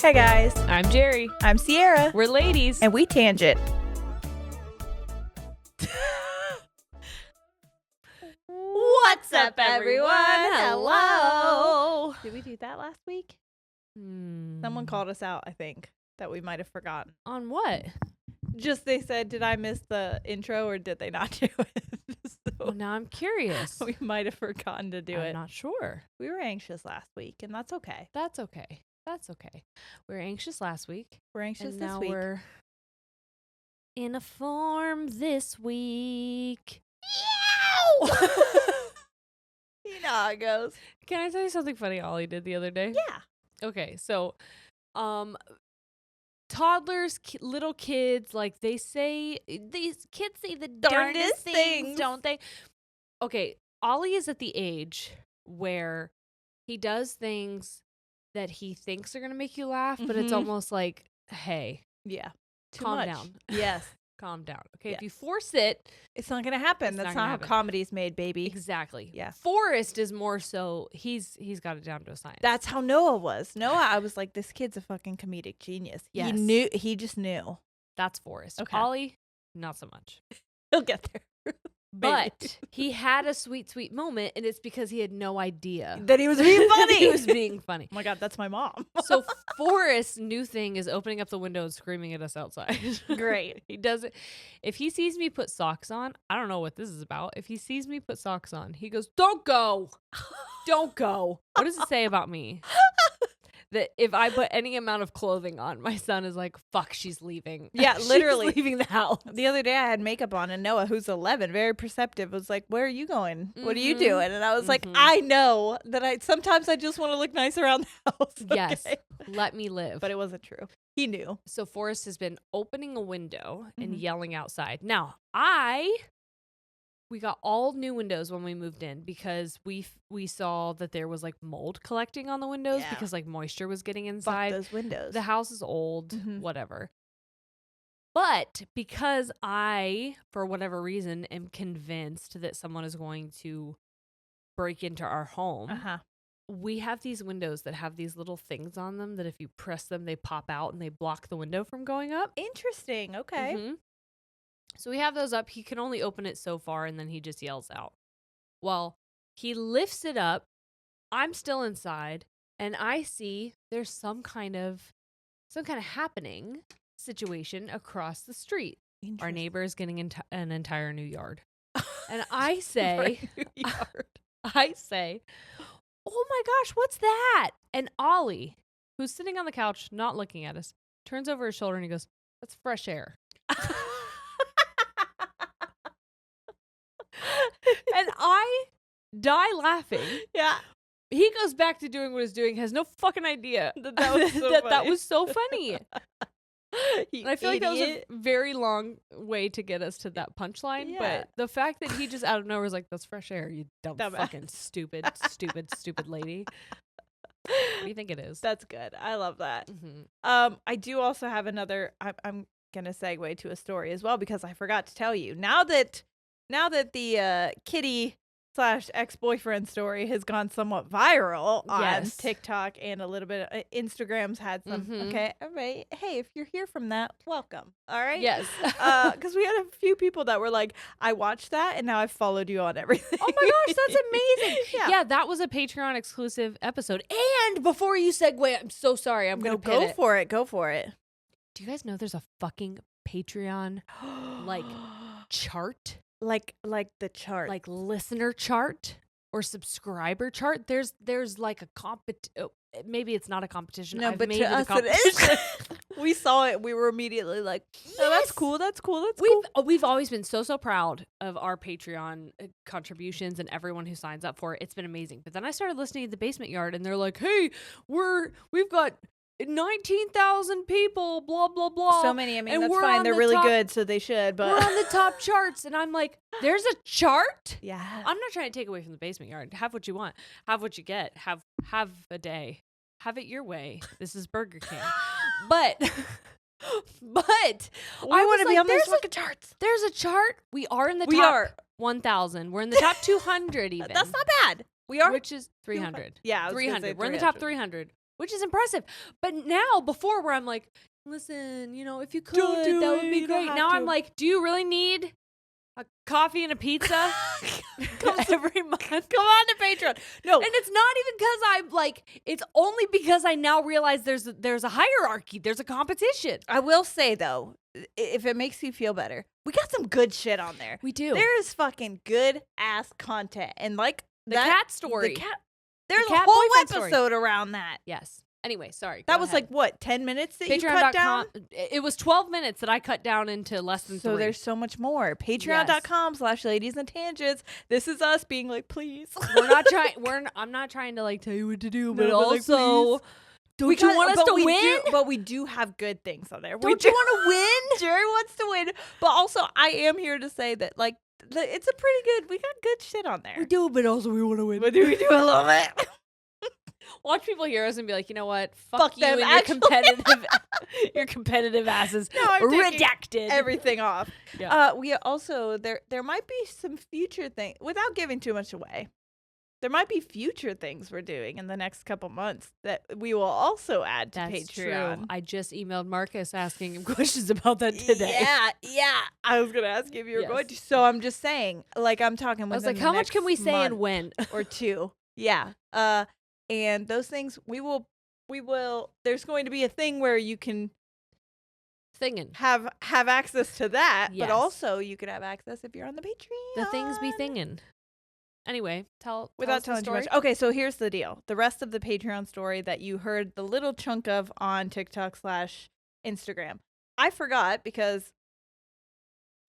Hey guys, I'm Jerry. I'm Sierra. We're ladies. And we tangent. What's up, everyone? Hello. Did we do that last week? Someone Mm. called us out, I think, that we might have forgotten. On what? Just they said, did I miss the intro or did they not do it? Well, now I'm curious. We might have forgotten to do I'm it. not sure. We were anxious last week, and that's okay. That's okay. That's okay. We were anxious last week. We're anxious and this now week. we're in a form this week. You know how it goes. Can I tell you something funny Ollie did the other day? Yeah. Okay, so toddlers, little kids, like these kids say the darndest things, don't they? Okay, Ollie is at the age where he does things that he thinks are going to make you laugh, but it's almost like, hey, Yeah. calm much. down. Yes. Calm down. Okay, Yeah. if you force it, It's not going to happen. It's That's not not gonna how happen. comedy's made, baby. exactly. Yeah. Forrest is more so, he's got it down to a science. That's how Noah was. Noah, I was like, this kid's a fucking comedic genius. Yes. He just knew. That's Forrest. Okay. Ollie, not so much. He'll get there. But he had a sweet, sweet moment, and it's because he had no idea That he was being funny. he was being funny. Oh my God, that's my mom. So Forrest's new thing is opening up the window and screaming at us outside. Great. He does it. If he sees me put socks on, I don't know what this is about. If he sees me put socks on, he goes, "Don't go. Don't go." What does it say about me? That if I put any amount of clothing on, my son is like, "Fuck, she's leaving." Yeah, She's literally. leaving the house. The other day I had makeup on and Noah, who's 11, very perceptive, was like, where are you going? What are you Mhm. doing? And I was like, Mhm. I know that sometimes I just want to look nice around the house. Yes. okay? Let me live. But it wasn't true. He knew. So Forrest has been opening a window and Mhm. yelling outside. Now, we got all new windows when we moved in because we saw that there was like mold collecting on the windows Yeah. because like moisture was getting Fuck inside. those windows. The house is old, Mhm. whatever. But because I, for whatever reason, am convinced that someone is going to break into our home, Uh-huh. we have these windows that have these little things on them that if you press them, they pop out and they block the window from going up. Interesting. Okay. Mhm. So we have those up. He can only open it so far and then he just yells out. Well, he lifts it up. I'm still inside and I see there's some kind of happening situation across the street. Our Interesting. neighbor is getting into an entire new yard. And I say, Yard. "Oh my gosh, what's that?" And Ollie, who's sitting on the couch, not looking at us, turns over his shoulder and he goes, "That's fresh air." And I die laughing. Yeah. He goes back to doing what he's doing, has no fucking idea That was so that funny. was so funny. You And I feel like that was a idiot. very long way to get us to that punchline. Yeah. But the fact that he just out of nowhere was like, "That's fresh air, you dumb Dumbass. fucking stupid lady." What do you think it is? That's good. I love that. Mhm. I do also have another. I'm gonna segue to a story as well because I forgot to tell you. Now that the kitty / ex-boyfriend story has gone somewhat viral on Yes. TikTok and a little bit of Instagram's had some. Mhm. Okay, all right. Hey, if you're here from that, welcome. All right. Yes. Because we had a few people that were like, I watched that and now I've followed you on everything. Oh my gosh, that's amazing. Yeah. Yeah, that was a Patreon exclusive episode. And before you segue, I'm so sorry. I'm going to go for it. Go for it. Do you guys know there's a fucking Patreon like chart? like the chart. Like listener chart or subscriber chart? There's like a maybe it's not a competition. No, I've but made to it a us it competition. is. We saw it. We were immediately like, oh, that's Yes! cool. That's cool. That's cool. We've always been so proud of our Patreon contributions and everyone who signs up for it. It's been amazing. But then I started listening to the Basement Yard and they're like, "Hey, we've got 19,000 people, blah blah blah." So many. I mean, and that's we're fine. on They're the really top- good, so they should. But We're on the top charts, and I'm like, "There's a chart." yeah. I'm not trying to take away from the Basement Yard. Have what you want. Have what you get. Have a day. Have it your way. This is Burger King. But We I want was to be like, on those there's a- fucking charts. There's a chart. We are in the We top are. 1,000. We're in the top 200 even. That's not bad. We are. Which is 300. Yeah, I was gonna say 300. We're in the top 300. which is impressive. But now, before where I'm like, listen, if you could, Don't do that it, would be you don't great. have Now I'm to. like, do you really need a coffee and a pizza every month? Come on to Patreon. No, And it's not even because I'm like, it's only because I now realize there's a hierarchy, there's a competition. I will say though, if it makes you feel better, we got some good shit on there. We do. There is fucking good ass content, and like The cat story. There's cat a whole boyfriend story. episode around that. Yes. Anyway, sorry. That go was ahead. like what, 10 minutes that you cut down? Patreon.com. It was 12 minutes that I cut down into less than So 3. there's so much more. Patreon.com/ladies and tangents. This is us being like, please. We're not trying. I'm not trying to like tell you what to do, but No, but, like, also, please. don't you want us to win? But we do have good things on there. Don't you want to win? Jerry wants to win. But also, I am here to say that, like, it's a pretty good, we got good shit on there. We do, but also we want to win. But do we do a little bit? Watch people hear us and be like, you know what? Fuck you them, and actually. your competitive asses. No, I'm taking redacted. everything off. Yeah. We also, there might be some future things, without giving too much away. There might be future things we're doing in the next couple months that we will also add to That's Patreon. true. I just emailed Marcus asking him questions about that today. Yeah. I was gonna ask you if you were Yes. going to. So I'm just saying, like, I'm talking. I was within like, the how much next can we say month and when? or two? Yeah. And those things we will. There's going to be a thing where you can Thingin'. have access to that, Yes. but also you could have access if you're on the Patreon. The things be thingin'. Anyway, Without us the telling too story. much. Okay, so here's the deal. The rest of the Patreon story that you heard the little chunk of on TikTok/Instagram, I forgot because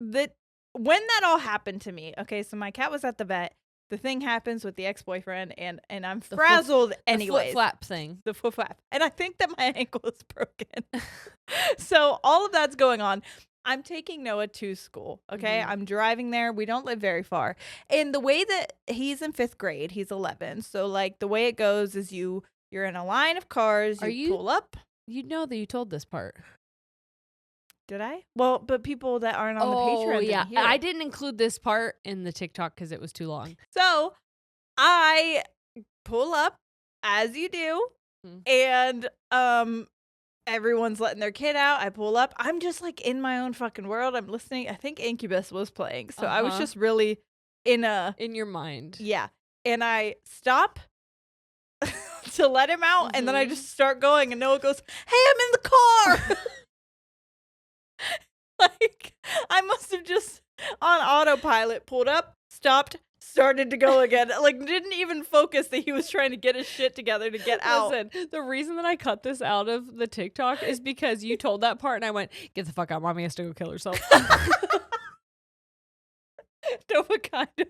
when that all happened to me, okay, so my cat was at the vet. The thing happens with the ex-boyfriend, and I'm frazzled anyways. The flip-flap thing. The foot flap. And I think that my ankle is broken. So all of that's going on. I'm taking Noah to school, okay? Mhm. I'm driving there. We don't live very far. And the way that he's in 5th grade, he's 11. So, like, the way it goes is you're in a line of cars. You pull up. You know that you told this part. Did I? Well, but people that aren't on the Patreon didn't hear. I didn't include this part in the TikTok because it was too long. So I pull up, as you do, and everyone's letting their kid out. I pull up. I'm just like in my own fucking world. I'm listening. I think Incubus was playing. So I was just really in your mind. Yeah. And I stop to let him out. And then I just start going. And Noah goes, hey, I'm in the car. Like, I must have just on autopilot pulled up, stopped, started to go again. Like, didn't even focus that he was trying to get his shit together to get out. Listen, the reason that I cut this out of the TikTok is because you told that part and I went, get the fuck out. Mommy has to go kill herself. No, but kind of.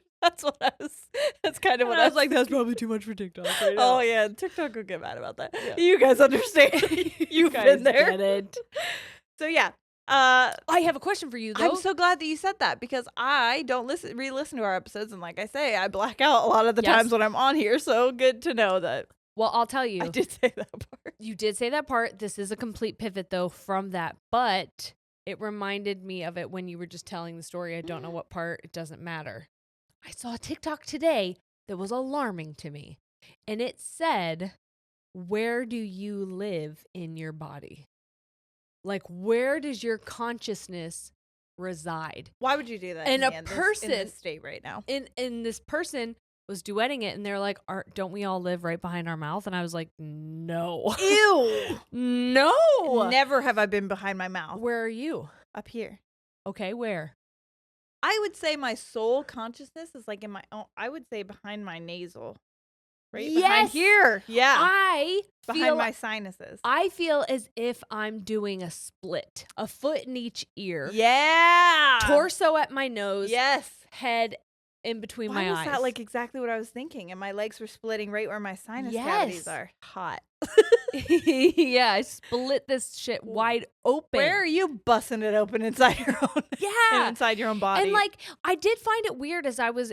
That's kind of what I was like. That's probably too much for TikTok. Right now. Oh, yeah. TikTok will get mad about that. Yeah. You guys understand. You've been there. Get it. So, yeah. I have a question for you, though. I'm so glad that you said that because I don't re-listen to our episodes. And like I say, I black out a lot of the times when I'm on here. So good to know that. Well, I'll tell you. I did say that part. You did say that part. This is a complete pivot, though, from that. But it reminded me of it when you were just telling the story. I don't know what part. It doesn't matter. I saw a TikTok today that was alarming to me. And it said, where do you live in your body? Like, where does your consciousness reside? Why would you do that? And in this state right now. And this person was duetting it, and they're like, don't we all live right behind our mouth? And I was like, no. Ew. No. Never have I been behind my mouth. Where are you? Up here. Okay, where? I would say my soul consciousness is like in my own, I would say behind my nasal. Right behind here. Yeah. Behind my sinuses. I feel as if I'm doing a split. A foot in each ear. Yeah. Torso at my nose. Yes. Head in between my eyes. Was that like exactly what I was thinking? And my legs were splitting right where my sinus cavities are. Hot. Yeah, I split this shit wide open. Where are you busting it open inside your own? Yeah, inside your own body. And like, I did find it weird as I was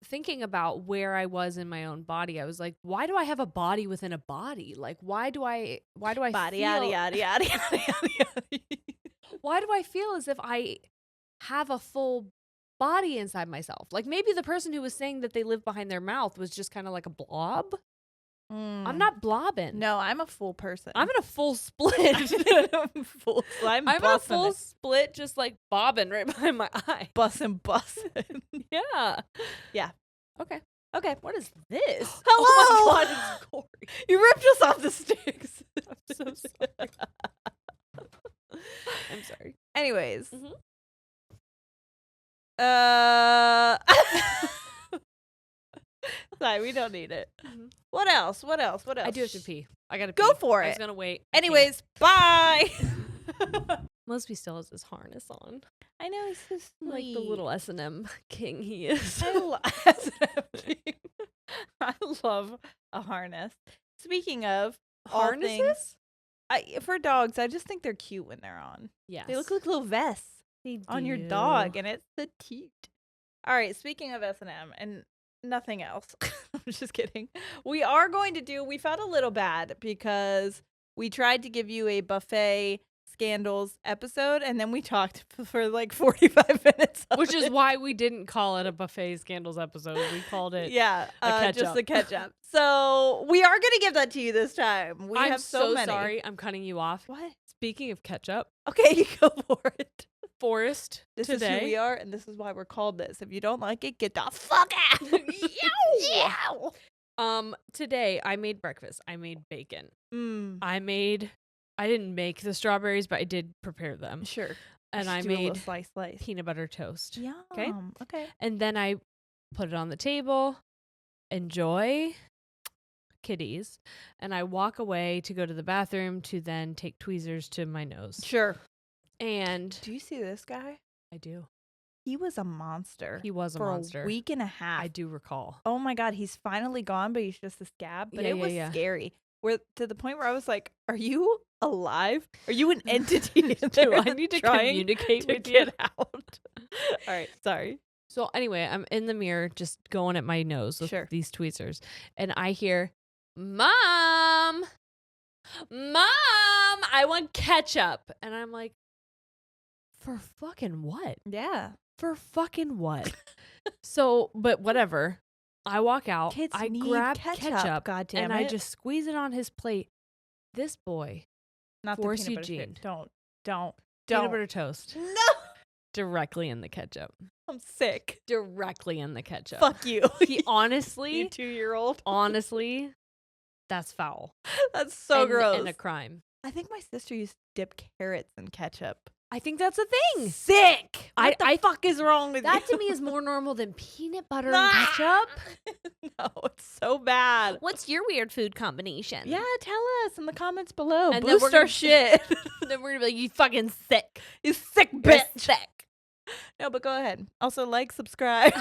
thinking about where I was in my own body. I was like, why do I have a body within a body? Like, why do I body feel, yada yada yada yada. Why do I feel as if I have a full body inside myself? Like maybe the person who was saying that they live behind their mouth was just kind of like a blob. I'm not blobbing. No, I'm a full person. I'm in a full split. I'm I'm in a bussin' full it. split, just like bobbing right behind my eye. Bussin'. Yeah. Yeah. Okay. Okay. What is this? Hello! Oh my god, it's gory. You ripped us off the sticks. I'm so sorry. I'm sorry. Anyways. Mhm. Sorry, we don't need it. Mhm. What else? What else? I do have to pee. I gotta pee. Go for I was it. gonna wait. I can't. Anyways, bye. Mostly still has his harness on. I know he's so sweet. Like the little S&M king he is. I love a harness. Speaking of Harnesses? for dogs, I just think they're cute when they're on. Yes. They look like little vests on your dog, and it's so cute. All right, speaking of S&M and nothing else, I'm just kidding. We felt a little bad because we tried to give you a buffet scandals episode, and then we talked for like 45 minutes. Which is why we didn't call it a buffet scandals episode. We called it just a catch up. So we are gonna give that to you this time. We I'm have so many. sorry. I'm cutting you off. What? Speaking of ketchup, Okay, you go for it. Forrest This today. is who we are, and this is why we're called this. If you don't like it, get the fuck out. Today I made breakfast. I made bacon. Mm, I didn't make the strawberries, but I did prepare them. sure. And Just I do a little made slice. peanut butter toast. Yum. Okay. Okay. And then I put it on the table, enjoy kitties, and I walk away to go to the bathroom to then take tweezers to my nose. Sure. And Do you see this guy? I do. He was a monster. He was a for monster. a week and a half. I do recall. Oh my god, he's finally gone, but he's just a scab. But it was scary. We're to the point where I was like, "Are you alive? Are you an entity? Do I need to trying communicate to with you? get out?" All right, sorry. So anyway, I'm in the mirror just going at my nose with Sure. these tweezers, and I hear, "Mom, Mom, I want ketchup," and I'm like, "For fucking what? Yeah, For fucking what?" So, but whatever. I walk out. kids I need grab ketchup. God damn and it! I just squeeze it on his plate. This boy, not the Force peanut butter Eugene. shit. Don't. peanut butter toast, No, directly in the ketchup. I'm sick. Directly in the ketchup. Fuck you. He honestly, you 2-year-old. honestly, that's foul. That's so gross. And a crime. I think my sister used to dip carrots in ketchup. I think that's a thing. Sick. What I the fuck is wrong with That you? to me is more normal than peanut butter and Ah! ketchup. No, it's so bad. What's your weird food combination? Yeah, tell us in the comments below. And then Boost we're our gonna- shit. Then we're gonna be like, you fucking sick. You sick You're bitch. sick. No, but go ahead. Also, like, subscribe,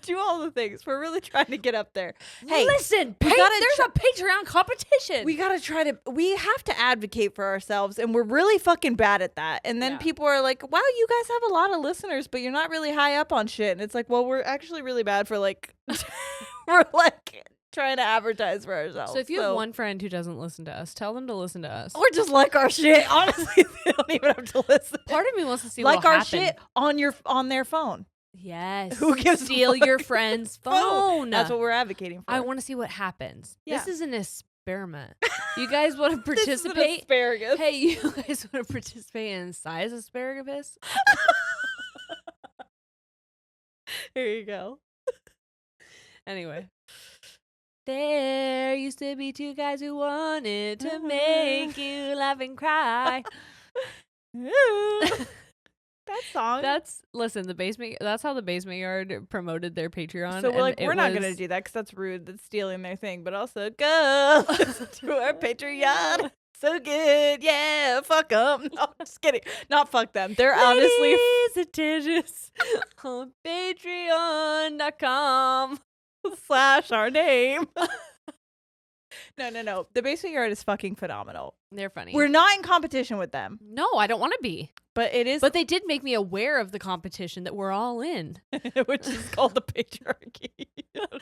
do all the things. We're really trying to get up there. Hey, Listen, we gotta there's a Patreon competition. we gotta try to. We have to advocate for ourselves, and we're really fucking bad at that. And then Yeah. people are like, "Wow, you guys have a lot of listeners, but you're not really high up on shit." And it's like, well, we're actually really bad for like, we're like trying to advertise for ourselves. So if you have one friend who doesn't listen to us, tell them to listen to us. or just like our shit, honestly, they don't even have to listen. Part of me wants to see like what'll our happen. shit on their phone. Yes. Who gives a Steal fuck? your friend's phone. That's what we're advocating for. I want to see what happens. Yeah. This is an experiment. You guys want to This is an participate? asparagus. Hey, you guys want to participate in size asparagus? Here you go. Anyway. There used to be two guys who wanted to make you laugh and cry. That song. Listen, that's how the Basement Yard promoted their Patreon. So we're like, and we're it not gonna was- do that because that's rude. That's stealing their thing. But also, go to our Patreon. So good, yeah. Fuck them. No, just kidding. Not fuck them. They're honestly. Ladies and digits on patreon.com. / our name. No. The Basement Yard is fucking phenomenal. They're funny. We're not in competition with them, No, I don't want to be. but it is, But they did make me aware of the competition that we're all in. which is called the patriarchy. The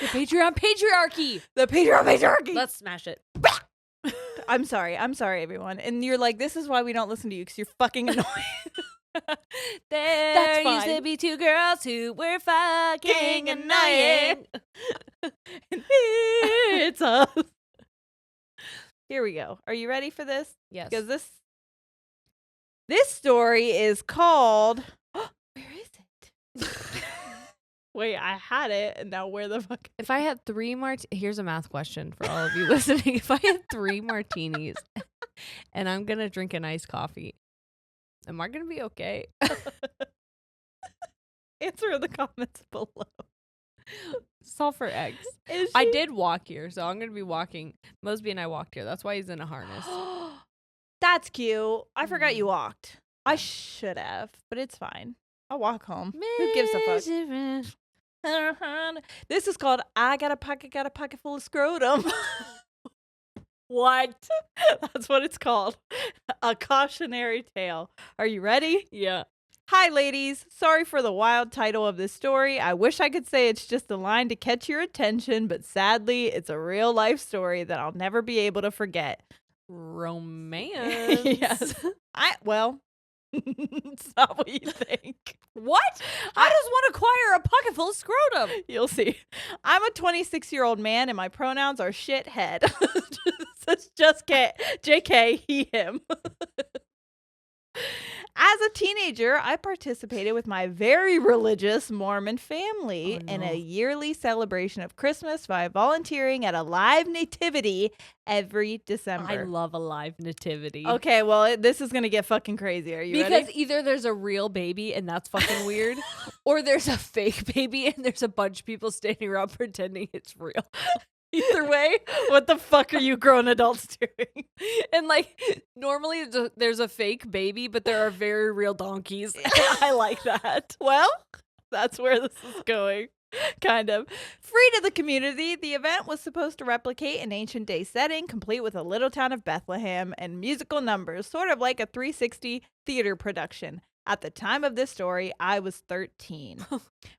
Patreon patriarchy. The Patreon patriarchy. Let's smash it. I'm sorry, everyone. And you're like, this is why we don't listen to you because you're fucking annoying. There used to fine. be two girls who were fucking annoying. It's us. Here we go. Are you ready for this? Yes. Because this story is called where is it? Wait, I had it and now where the fuck? If I had 3 here's a math question for all of you listening. If I had 3 martinis and I'm going to drink an iced coffee, am I going to be okay? Answer in the comments below. Salt for eggs. I did walk here, so I'm going to be walking. Mosby and I walked here. That's why he's in a harness. That's cute. I forgot you walked. I should have, but it's fine. I'll walk home. Who gives a fuck? This is called I got a pocket full of scrotum. What? That's what it's called. A cautionary tale. Are you ready? Yeah. Hi, ladies. Sorry for the wild title of this story. I wish I could say it's just a line to catch your attention, but sadly, it's a real life story that I'll never be able to forget. Romance. Yes. Well, it's not what you think. What? How does one acquire a pocket full of scrotum? You'll see. I'm a 26-year-old man, and my pronouns are shithead. Just JK, he, him. As a teenager, I participated with my very religious Mormon family in a yearly celebration of Christmas by volunteering at a live nativity every December. I love a live nativity. Okay, well, this is going to get fucking crazy. Are you ready? Because either there's a real baby and that's fucking weird, or there's a fake baby and there's a bunch of people standing around pretending it's real. Either way, what the fuck are you grown adults doing? And like, normally there's a fake baby, but there are very real donkeys. I like that. Well, that's where this is going. Kind of. Free to the community, the event was supposed to replicate an ancient day setting, complete with a little town of Bethlehem and musical numbers, sort of like a 360 theater production. At the time of this story, I was 13.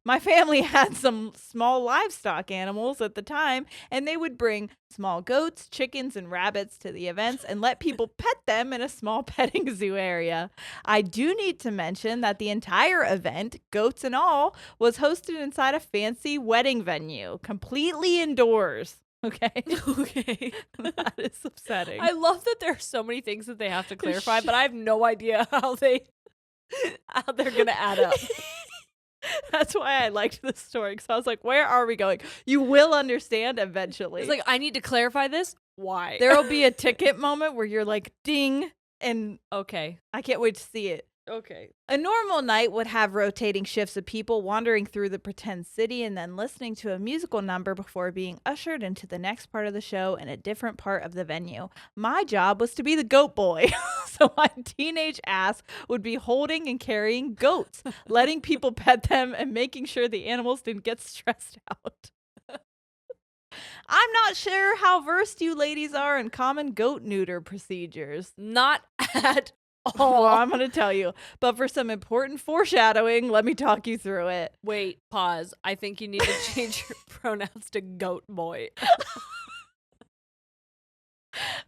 My family had some small livestock animals at the time, and they would bring small goats, chickens, and rabbits to the events and let people pet them in a small petting zoo area. I do need to mention that the entire event, goats and all, was hosted inside a fancy wedding venue, completely indoors. Okay. Okay. That is upsetting. I love that there are so many things that they have to clarify, but I have no idea how they're gonna add up. That's why I liked this story, because I was like, where are we going? You will understand eventually. It's like, I need to clarify this. Why? There'll be a ticket moment where you're like, ding, and Okay. I can't wait to see it. Okay. A normal night would have rotating shifts of people wandering through the pretend city and then listening to a musical number before being ushered into the next part of the show in a different part of the venue. My job was to be the goat boy. So my teenage ass would be holding and carrying goats, letting people pet them and making sure the animals didn't get stressed out. I'm not sure how versed you ladies are in common goat neuter procedures. Not at Oh, I'm going to tell you. But for some important foreshadowing, let me talk you through it. Wait, pause. I think you need to change your pronouns to goat boy.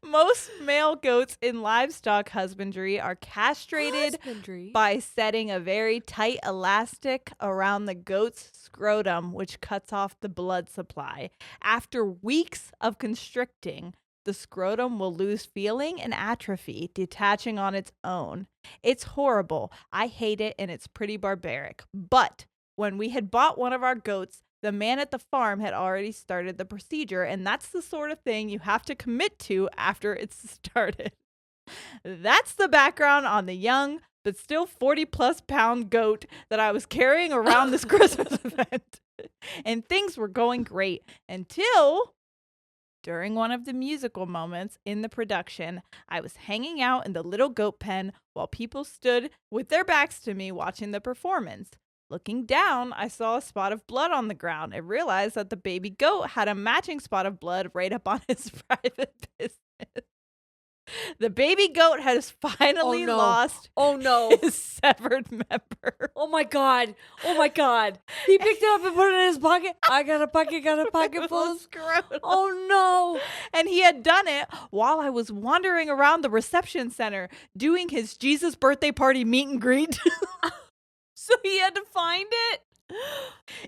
Most male goats in livestock husbandry are castrated by setting a very tight elastic around the goat's scrotum, which cuts off the blood supply. After weeks of constricting, the scrotum will lose feeling and atrophy, detaching on its own. It's horrible. I hate it, and it's pretty barbaric. But when we had bought one of our goats, the man at the farm had already started the procedure, and that's the sort of thing you have to commit to after it's started. That's the background on the young, but still 40-plus pound goat that I was carrying around this Christmas event. And things were going great until during one of the musical moments in the production, I was hanging out in the little goat pen while people stood with their backs to me watching the performance. Looking down, I saw a spot of blood on the ground and realized that the baby goat had a matching spot of blood right up on his private business. The baby goat has finally lost his severed member. Oh my God. Oh my God. He picked it up and put it in his pocket. I got a pocket full of scrotum. Oh no. And he had done it while I was wandering around the reception center doing his Jesus birthday party meet and greet. So he had to find it?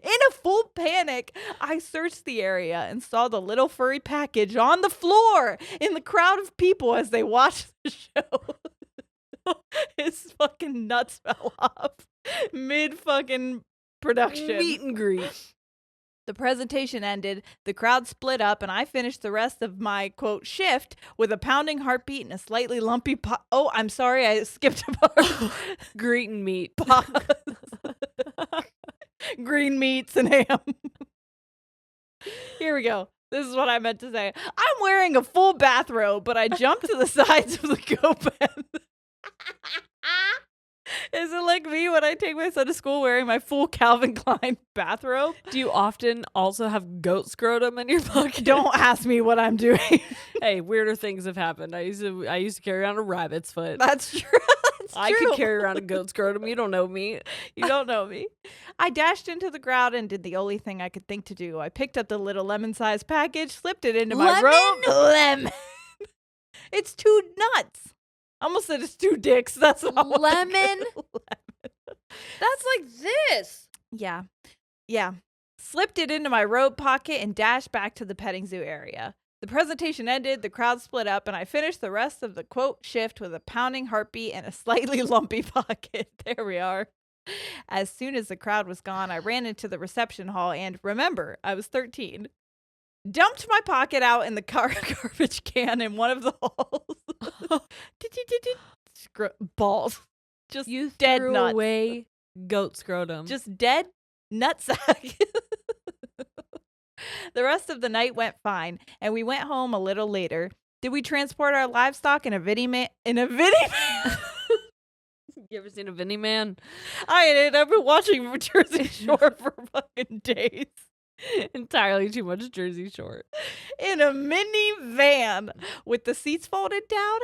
In a full panic, I searched the area and saw the little furry package on the floor in the crowd of people as they watched the show. His fucking nuts fell off mid fucking production. Meet and greet. The presentation ended, the crowd split up, and I finished the rest of my, quote, shift with a pounding heartbeat and a slightly lumpy Oh, I'm sorry, I skipped a part. Greet and meet. Green meats and ham. Here we go. This is what I meant to say. I'm wearing a full bathrobe, but I jumped to the sides of the go bed. Is it like me when I take my son to school wearing my full Calvin Klein bathrobe? Do you often also have goat scrotum in your pocket? Don't ask me what I'm doing. Hey, weirder things have happened. I used to carry around a rabbit's foot. That's true. I could carry around a goat scrotum. You don't know me. You don't know me. I dashed into the crowd and did the only thing I could think to do. I picked up the little lemon-sized package, slipped it into my robe. Lemon. It's 2 nuts. I almost said it's 2 dicks. That's not what lemon. That's like this. Yeah. Yeah. Slipped it into my robe pocket and dashed back to the petting zoo area. The presentation ended, the crowd split up, and I finished the rest of the quote shift with a pounding heartbeat and a slightly lumpy pocket. There we are. As soon as the crowd was gone, I ran into the reception hall and, remember, I was 13. Dumped my pocket out in the garbage can in one of the halls. Balls. Just You dead threw nuts. away goat scrotum. Just dead nutsack. The rest of the night went fine, and we went home a little later. Did we transport our livestock in a Vinnie man? You ever seen a Vinnie man? I've been watching Jersey Shore for fucking days. Entirely too much Jersey Shore. In a minivan with the seats folded down?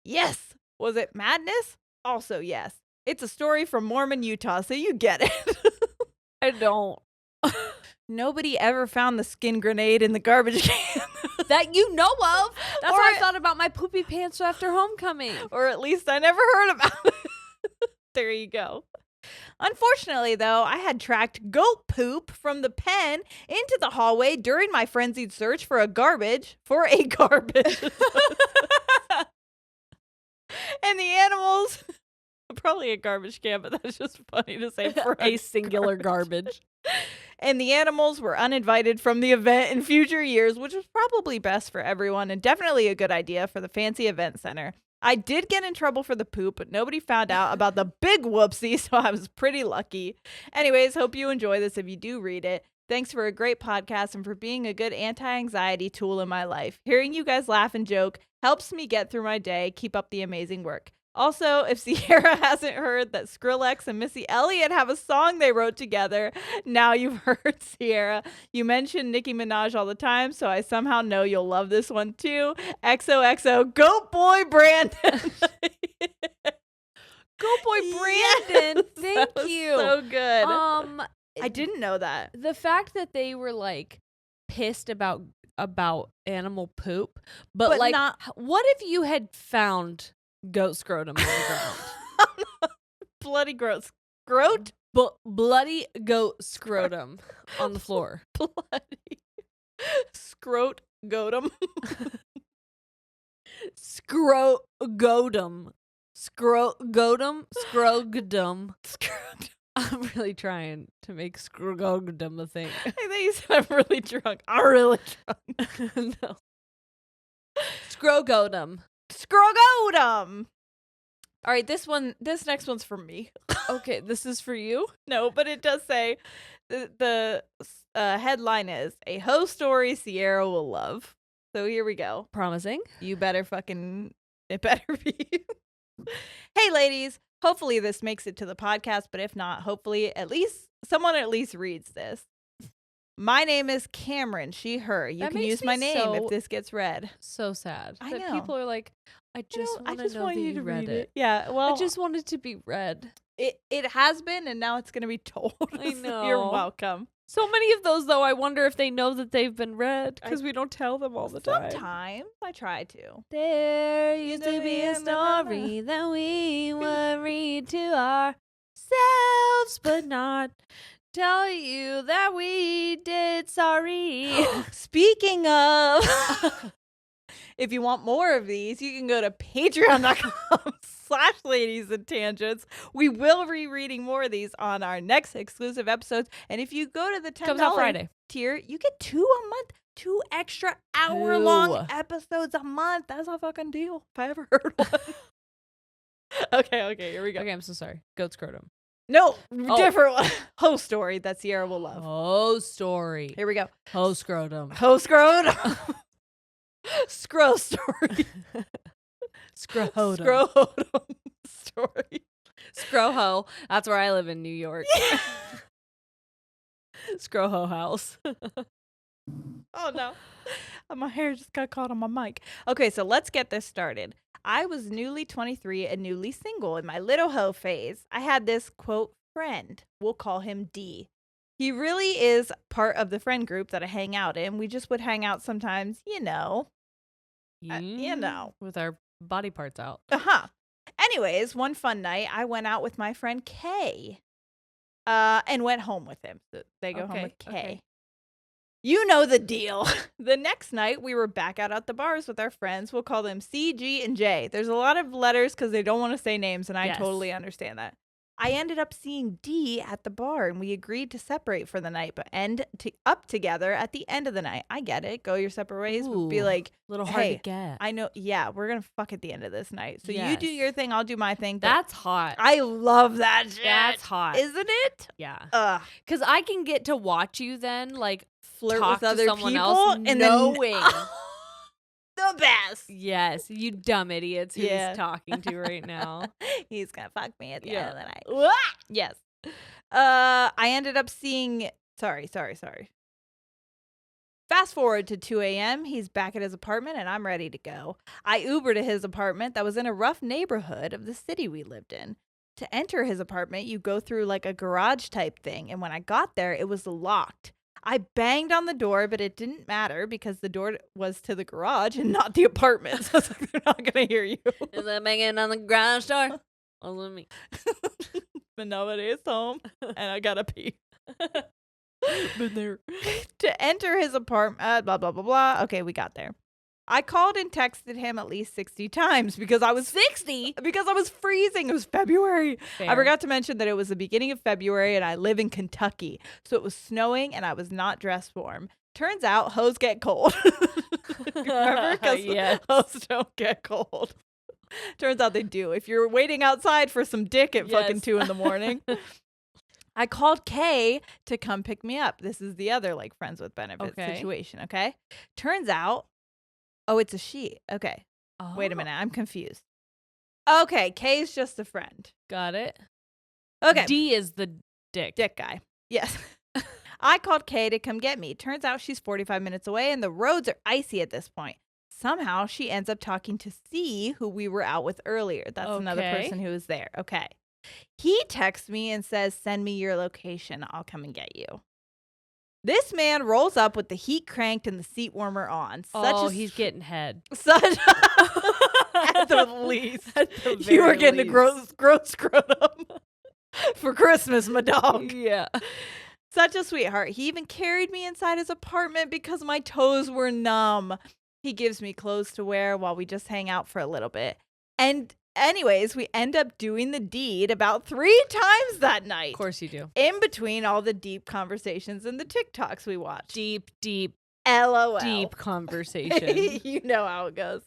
Yes. Was it madness? Also, yes. It's a story from Mormon, Utah, so you get it. I don't. Nobody ever found the skin grenade in the garbage can. That you know of. That's Or what I thought about my poopy pants after homecoming. Or at least I never heard about it. There you go. Unfortunately, though, I had tracked goat poop from the pen into the hallway during my frenzied search for a garbage. And the animals, probably a garbage can, but that's just funny to say for a singular garbage. And the animals were uninvited from the event in future years, which was probably best for everyone and definitely a good idea for the fancy event center. I did get in trouble for the poop, but nobody found out about the big whoopsie, so I was pretty lucky. Anyways, hope you enjoy this if you do read it. Thanks for a great podcast and for being a good anti-anxiety tool in my life. Hearing you guys laugh and joke helps me get through my day. Keep up the amazing work. Also, if Sierra hasn't heard that Skrillex and Missy Elliott have a song they wrote together, now you've heard, Sierra. You mention Nicki Minaj all the time, so I somehow know you'll love this one too. XOXO, Goat Boy Brandon. Goat Boy Brandon, Yes, thank that was you. so good. I didn't know that. The fact that they were like pissed about animal poop, but like, not what if you had found goat scrotum on the ground? Bloody gross. Groat? Bloody goat scrotum on the floor. Bloody. Scrote goatum. Scrogodum. Scrogodum. I'm really trying to make scrogodum a thing. I think you said I'm really drunk. I'm really drunk. No. Scrogodum. Scrogodum. All right, this next one's for me. Okay, this is for you? No, but it does say the headline is A Ho Story Sierra Will Love. So here we go. Promising. It better be. Hey, ladies. Hopefully this makes it to the podcast, but if not, hopefully someone at least reads this. My name is Cameron, she, her. You That can makes use me my name so if this gets read. So sad. I that know. people are like, I just want to know that you read it. Yeah, well, I just want it to be read. it has been, and now it's going to be told. I So know. You're welcome. So many of those, though, I wonder if they know that they've been read because we don't tell them all the time. Sometimes I try to. There used to be a story that we would read to ourselves, but not tell you that we did sorry. Speaking of, if you want more of these, you can go to patreon.com/ladies and tangents. We will be reading more of these on our next exclusive episodes. And if you go to the Comes out $10 Friday. tier, you get 2 a month. 2 extra hour-long 2. episodes a month. That's a fucking deal, if I ever heard one. Okay, here we go. Okay, I'm so sorry. Goat scrotum. No, different one. Ho story that Sierra will love. Oh, story. Here we go. Ho scrotum. Ho scrotum. Scro story. Scrotum. Scrotum story. Scroho. That's where I live in New York. Scroho house. Oh no. My hair just got caught on my mic. Okay, so let's get this started. I was newly 23 and newly single in my little hoe phase. I had this, quote, friend. We'll call him D. He really is part of the friend group that I hang out in. We just would hang out sometimes, you know. With our body parts out. Uh-huh. Anyways, one fun night, I went out with my friend Kay and went home with him. So they go home with Kay. Okay. You know the deal. The next night, we were back out at the bars with our friends. We'll call them C, G, and J. There's a lot of letters because they don't want to say names, and I totally understand that. I ended up seeing D at the bar, and we agreed to separate for the night, but end up together at the end of the night. I get it. Go your separate ways. But be like, a little hard hey, to get. I know. Yeah, we're going to fuck at the end of this night. So you do your thing. I'll do my thing. That's hot. I love that shit. That's hot. Isn't it? Yeah. Because I can get to watch you then, like, flirt talk with other to someone people else and knowing. The best. Yes, you dumb idiots who he's talking to right now. He's gonna fuck me at the end of the night. Yes. I ended up seeing. Sorry. Fast forward to 2 a.m. He's back at his apartment and I'm ready to go. I Ubered to his apartment that was in a rough neighborhood of the city we lived in. To enter his apartment, you go through like a garage type thing. And when I got there, it was locked. I banged on the door, but it didn't matter because the door was to the garage and not the apartment. So I was like, they're not going to hear you. Is that banging on the garage door? Only me. But nobody is home and I got to pee. Been there. To enter his apartment, blah, blah, blah, blah. Okay, we got there. I called and texted him at least 60 times because I was 60 because I was freezing. It was February. Fair. I forgot to mention that it was the beginning of February and I live in Kentucky. So it was snowing and I was not dressed warm. Turns out hoes get cold. Remember? Because hoes don't get cold. Turns out they do. If you're waiting outside for some dick at fucking 2 a.m. I called Kay to come pick me up. This is the other like friends with benefits situation. Okay. Turns out. Oh, it's a she. Okay. Oh. Wait a minute. I'm confused. Okay. Kay's just a friend. Got it. Okay. D is the dick. Dick guy. Yes. I called Kay to come get me. Turns out she's 45 minutes away and the roads are icy at this point. Somehow she ends up talking to C, who we were out with earlier. That's another person who was there. Okay. He texts me and says, send me your location. I'll come and get you. This man rolls up with the heat cranked and the seat warmer on. He's getting head. At the least. You were getting a gross scrotum for Christmas, my dog. Yeah. Such a sweetheart. He even carried me inside his apartment because my toes were numb. He gives me clothes to wear while we just hang out for a little bit. And anyways, we end up doing the deed about 3 times that night. Of course you do. In between all the deep conversations and the TikToks we watch. Deep LOL. Deep conversation. You know how it goes.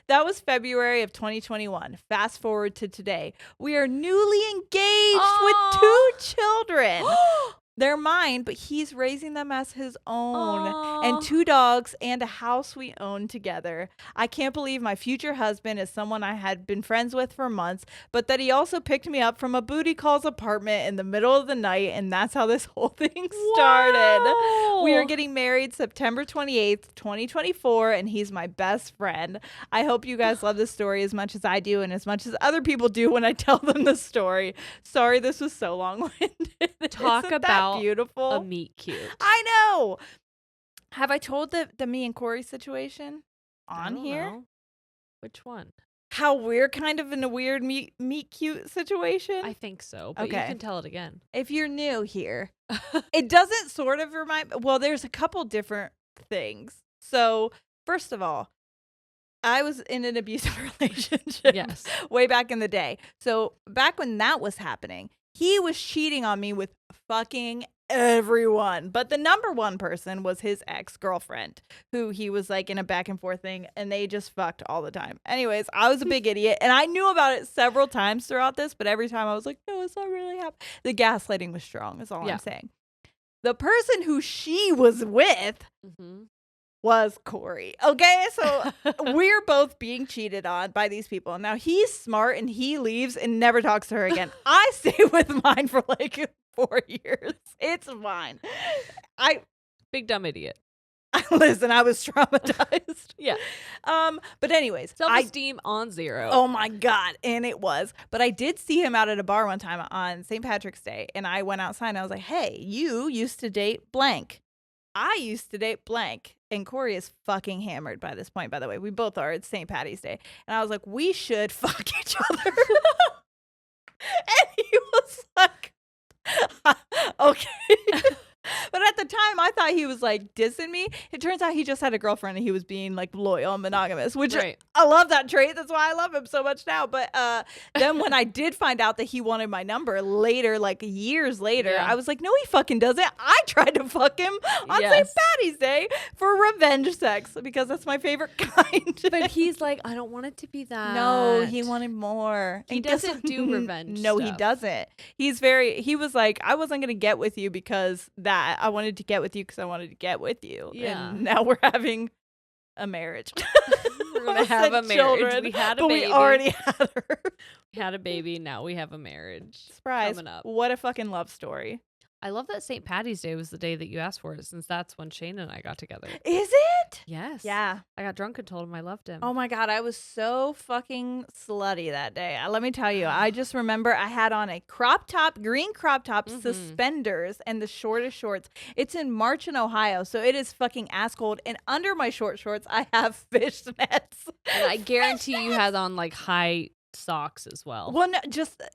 That was February of 2021. Fast forward to today. We are newly engaged with 2 children. They're mine, but he's raising them as his own. Aww. And 2 dogs and a house we own together. I can't believe my future husband is someone I had been friends with for months, but that he also picked me up from a booty call's apartment in the middle of the night, and that's how this whole thing started. Wow. We are getting married September 28th, 2024, and he's my best friend. I hope you guys love this story as much as I do and as much as other people do when I tell them the story. Sorry this was so long-winded. Talk Isn't about that beautiful. A meet cute. I know. Have I told the me and Corey situation on here? Know. Which one? how we're kind of in a weird meet cute situation? I think so, but you Okay. can tell it again. If you're new here, it doesn't sort of remind. Well, there's a couple different things. So, first of all, I was in an abusive relationship Yes. way back in the day. So, back when that was happening, he was cheating on me with fucking everyone. But the number one person was his ex-girlfriend, who he was like in a back and forth thing, and they just fucked all the time. Anyways, I was a big idiot, and I knew about it several times throughout this, but every time I was like, no, it's not really happening. The gaslighting was strong, is all Yeah. I'm saying. The person who she was with Mm-hmm. was Corey. Okay, so we're both being cheated on by these people. Now he's smart and he leaves and never talks to her again. I stay with mine for like 4 years. It's fine. Big dumb idiot. Listen, I was traumatized. Yeah. But anyways, Self-esteem on 0. oh my God. And it was. But I did see him out at a bar one time on St. Patrick's Day. And I went outside and I was like, hey, you used to date blank. I used to date blank. And Corey is fucking hammered by this point, by the way. We both are. It's St. Patty's Day. And I was like, we should fuck each other. And he was like, okay. But at the time, I thought he was like dissing me. It turns out he just had a girlfriend and he was being like loyal and monogamous, which Right. I love that trait. That's why I love him so much now. But then when I did find out that he wanted my number later, like years later, Yeah. I was like, no, he fucking doesn't. I tried to fuck him on St. Yes. Patty's Day for revenge sex because that's my favorite kind. But he's like, I don't want it to be that. No, he wanted more. He And guess doesn't what? do revenge No, he stuff. doesn't. He was like, I wasn't going to get with you because that. I wanted to get with you because I wanted to get with you. Yeah. And now we're having a marriage. We're going to have a marriage. We had a but baby. we already had her. We had a baby. Now we have a marriage. Surprise. Coming up. What a fucking love story. I love that St. Patty's Day was the day that you asked for it, since that's when Shane and I got together. Is it? Yes. Yeah. I got drunk and told him I loved him. Oh my God, I was so fucking slutty that day. Let me tell you, I just remember I had on a crop top, green crop top, suspenders, and the shortest shorts. It's in March in Ohio, so it is fucking ass cold. And under my short shorts, I have fishnets. And I guarantee you had on like high socks as well. Well, no,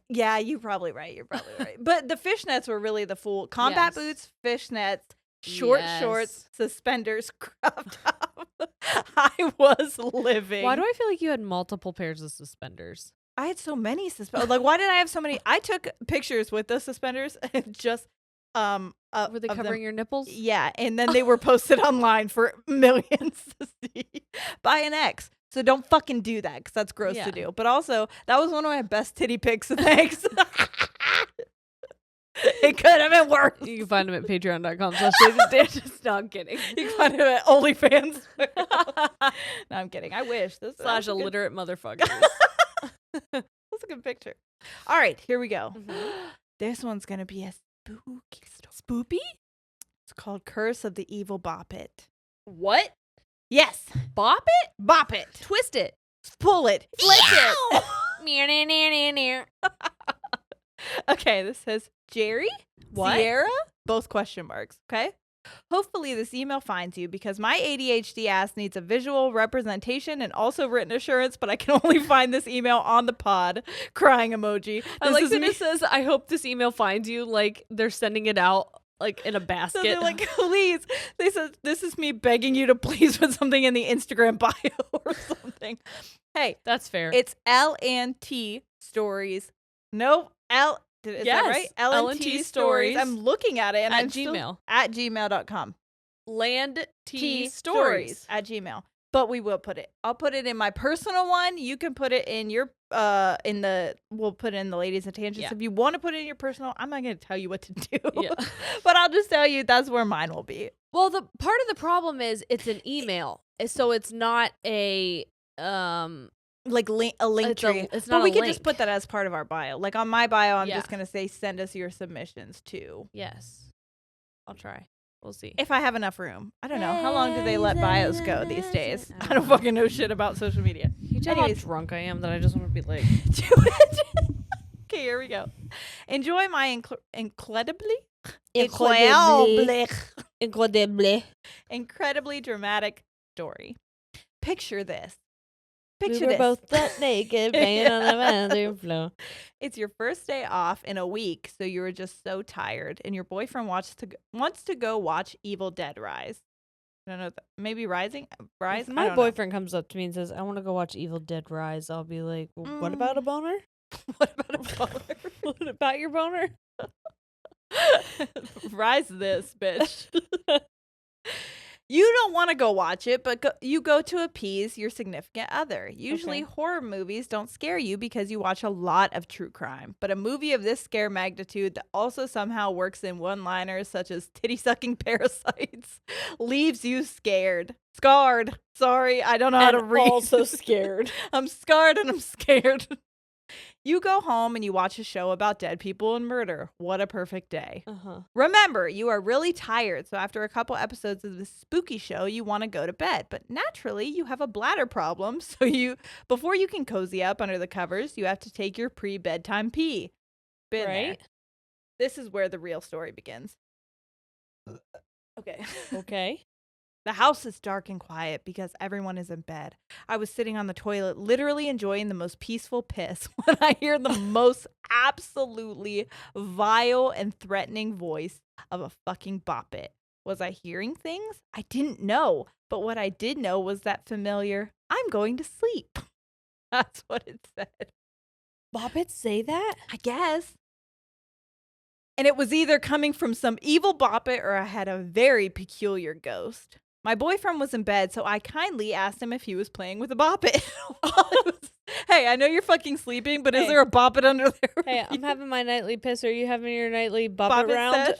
yeah, you're probably right. You're probably right. But the fishnets were really the full combat Yes. boots, fishnets, short shorts, suspenders, crop top. I was living. Why do I feel like you had multiple pairs of suspenders? I had so many suspenders. Like, why did I have so many? I took pictures with those suspenders and just Were they of covering them. your nipples? Yeah, and then they were posted online for millions to see by an ex. So don't fucking do that because that's gross Yeah. to do. But also, that was one of my best titty pics. Thanks. It could have been worse. You can find them at patreon.com/. Just not kidding. You can find it at OnlyFans. No, I'm kidding. I wish. This / illiterate motherfuckers. That's a good picture. All right, here we go. Mhm. This one's going to be a spooky story. Spoopy? It's called Curse of the Evil Bop It. What? Yes. Bop it? Bop it. Twist it. Pull it. Flick it. Meow. Okay, this says Jerry, What? Sierra, both question marks, okay? Hopefully this email finds you because my ADHD ass needs a visual representation and also written assurance, but I can only find this email on the pod. Crying emoji. I This like is that me. it says, I hope this email finds you, like they're sending it out like in a basket. So they're like, please. They said, this is me begging you to please put something in the Instagram bio or something. Hey, That's fair. it's LNT stories. No, is that Yes, right? LNT stories. I'm looking at it and At I'm still- Gmail. at gmail.com. Land T stories. at Gmail. But we will put it. I'll put it in my personal one. You can put it in your we'll put it in the ladies and tangents. Yeah. If you want to put it in your personal, I'm not going to tell you what to do. Yeah. But I'll just tell you that's where mine will be. Well, the part of the problem is it's an email, so it's not a Like a link It's tree. it's But not we a could link. just put that as part of our bio. Like on my bio, I'm Yeah. just going to say send us your submissions too. Yes. I'll try. We'll see. If I have enough room. I don't know. How long do they let bios go these days? I don't fucking know shit about social media. You tell how Anyways. drunk I am that I just want to be like, Do it. Okay, here we go. Enjoy my incredibly incredibly dramatic story. Picture this. Picture we were this. both butt naked, playing on the bathroom floor. It's your first day off in a week, so you were just so tired, and your boyfriend wants to go watch Evil Dead Rise. I don't know, maybe Rise? If I my don't know. boyfriend comes up to me and says, I want to go watch Evil Dead Rise, I'll be like, well, what about a boner? What about a boner? What about your boner? Rise this, bitch. You don't want to go watch it, but you go to appease your significant other. Usually, horror movies don't scare you because you watch a lot of true crime. But a movie of this scare magnitude that also somehow works in one-liners such as titty-sucking parasites leaves you scared. Scarred. Sorry, I don't know how to read. Also scared. I'm scarred and I'm scared. You go home and you watch a show about dead people and murder. What a perfect day. Remember, you are really tired, so after a couple episodes of this spooky show, you want to go to bed. But naturally, you have a bladder problem, so before you can cozy up under the covers, you have to take your pre-bedtime pee. Been there. This is where the real story begins. Okay. The house is dark and quiet because everyone is in bed. I was sitting on the toilet, literally enjoying the most peaceful piss when I hear the most absolutely vile and threatening voice of a fucking boppet. Was I hearing things? I didn't know. But what I did know was that familiar, I'm going to sleep. That's what it said. Boppets say that? I guess. And it was either coming from some evil boppet or I had a very peculiar ghost. My boyfriend was in bed, so I kindly asked him if he was playing with a boppet. Hey, I know you're fucking sleeping, but is there a boppet under there? Hey, I'm having my nightly piss. Are you having your nightly boppet round?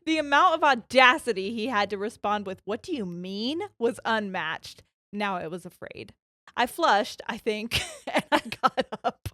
The amount of audacity he had to respond with, "What do you mean?" was unmatched. Now I was afraid. I flushed, I think, and I got up.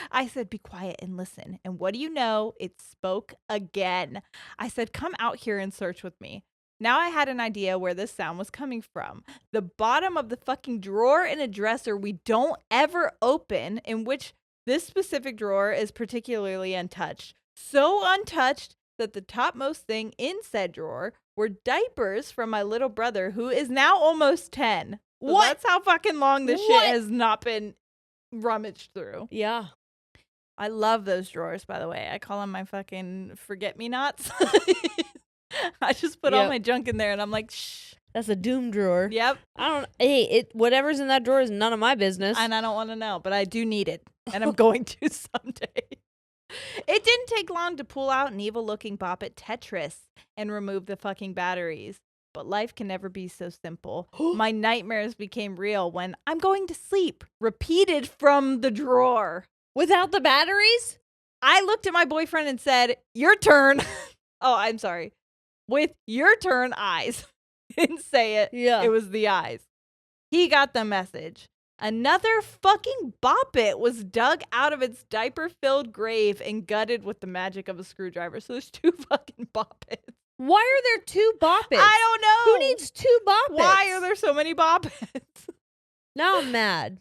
I said, "Be quiet and listen." And what do you know? It spoke again. I said, "Come out here and search with me." Now I had an idea where this sound was coming from. The bottom of the fucking drawer in a dresser we don't ever open, in which this specific drawer is particularly untouched. So untouched that the topmost thing in said drawer were diapers from my little brother, who is now almost 10. So What? That's how fucking long this shit has not been rummaged through. Yeah. I love those drawers, by the way. I call them my fucking forget-me-nots. I just put all my junk in there and I'm like, shh. That's a doom drawer. Yep. Whatever's in that drawer is none of my business. And I don't want to know, but I do need it. And I'm going to someday. It didn't take long to pull out an evil-looking boppet Tetris and remove the fucking batteries. But life can never be so simple. My nightmares became real when "I'm going to sleep" repeated from the drawer. Without the batteries? I looked at my boyfriend and said, "Your turn." Oh, I'm sorry. With "your turn" eyes. Didn't say it. Yeah. It was the eyes. He got the message. Another fucking boppet was dug out of its diaper-filled grave and gutted with the magic of a screwdriver. So there's 2 fucking boppets. Why are there 2 boppets? I don't know. Who needs 2 boppets? Why are there so many boppets? Now I'm mad.